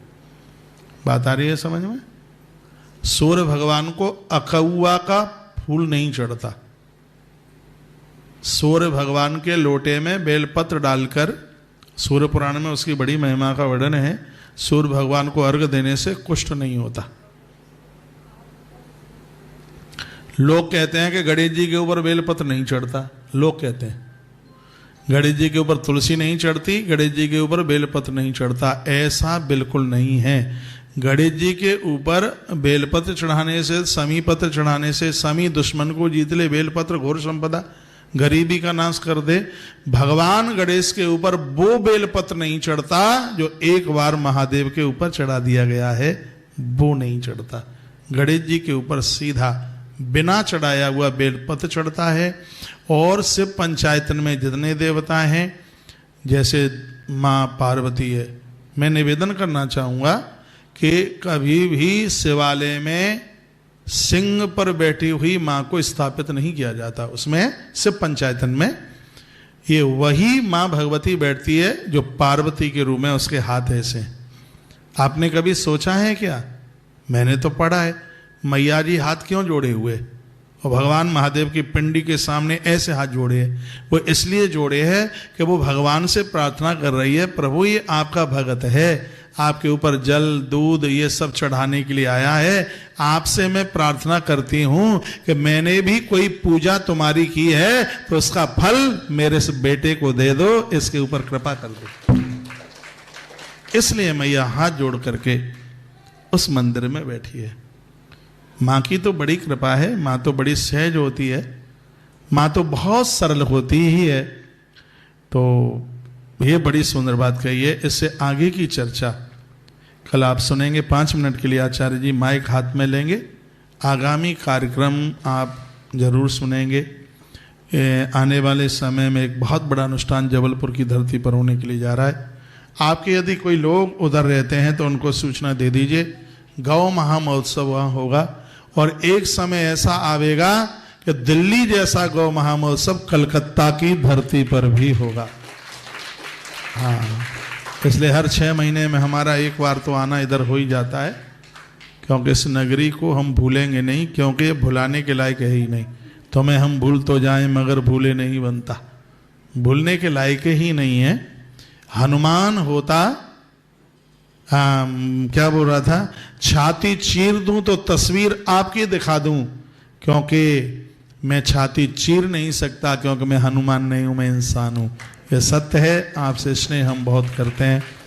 बात आ रही है समझ में? सूर्य भगवान को अकौआ का फूल नहीं चढ़ता। सूर्य भगवान के लोटे में बेलपत्र डालकर, सूर्य पुराण में उसकी बड़ी महिमा का वर्णन है, सूर्य भगवान को अर्घ देने से कुष्ठ नहीं होता। लोग कहते हैं कि गणेश जी के ऊपर बेलपत्र नहीं चढ़ता। लोग कहते हैं गणेश जी के ऊपर तुलसी नहीं चढ़ती, गणेश जी के ऊपर बेलपत्र नहीं चढ़ता। ऐसा बिल्कुल नहीं है। गणेश जी के ऊपर बेलपत्र चढ़ाने से, समी पत्र चढ़ाने से, समी दुश्मन को जीत ले, बेलपत्र घोर संपदा, गरीबी का नाश कर दे। भगवान गणेश के ऊपर वो बेलपत्र नहीं चढ़ता जो एक बार महादेव के ऊपर चढ़ा दिया गया है, वो नहीं चढ़ता। गणेश जी के ऊपर सीधा बिना चढ़ाया हुआ बेलपत्र चढ़ता है। और शिव पंचायतन में जितने देवता हैं, जैसे माँ पार्वती है, मैं निवेदन करना चाहूँगा कि कभी भी शिवालय में सिंह पर बैठी हुई माँ को स्थापित नहीं किया जाता, उसमें सिर्फ पंचायतन में ये वही माँ भगवती बैठती है जो पार्वती के रूप में, उसके हाथ ऐसे। आपने कभी सोचा है क्या? मैंने तो पढ़ा है, मैया जी हाथ क्यों जोड़े हुए और भगवान महादेव की पिंडी के सामने ऐसे हाथ जोड़े हैं? वो इसलिए जोड़े हैं कि वो भगवान से प्रार्थना कर रही है, प्रभु ये आपका भगत है, आपके ऊपर जल दूध ये सब चढ़ाने के लिए आया है, आपसे मैं प्रार्थना करती हूं कि मैंने भी कोई पूजा तुम्हारी की है तो उसका फल मेरे से बेटे को दे दो, इसके ऊपर कृपा कर दो। इसलिए मैया हाथ जोड़ करके उस मंदिर में बैठी है। माँ की तो बड़ी कृपा है, माँ तो बड़ी सहज होती है, माँ तो बहुत सरल होती ही है। तो ये बड़ी सुंदर बात कही है। इससे आगे की चर्चा कल आप सुनेंगे। 5 मिनट के लिए आचार्य जी माइक हाथ में लेंगे, आगामी कार्यक्रम आप जरूर सुनेंगे। आने वाले समय में एक बहुत बड़ा अनुष्ठान जबलपुर की धरती पर होने के लिए जा रहा है। आपके यदि कोई लोग उधर रहते हैं तो उनको सूचना दे दीजिए। गौ महामहोत्सव वहाँ होगा और एक समय ऐसा आवेगा कि दिल्ली जैसा गौ महामहोत्सव कलकत्ता की धरती पर भी होगा। हाँ, इसलिए हर 6 महीने में हमारा एक बार तो आना इधर हो ही जाता है, क्योंकि इस नगरी को हम भूलेंगे नहीं, क्योंकि ये भुलाने के लायक है ही नहीं। तुम्हें हम भूल तो जाएं मगर भूले नहीं बनता, भूलने के लायक ही नहीं है। हनुमान होता क्या बोल रहा था, छाती चीर दूं तो तस्वीर आपकी दिखा दूं, क्योंकि मैं छाती चीर नहीं सकता, क्योंकि मैं हनुमान नहीं हूं, मैं इंसान हूं। यह सत्य है। आपसे स्नेह हम बहुत करते हैं।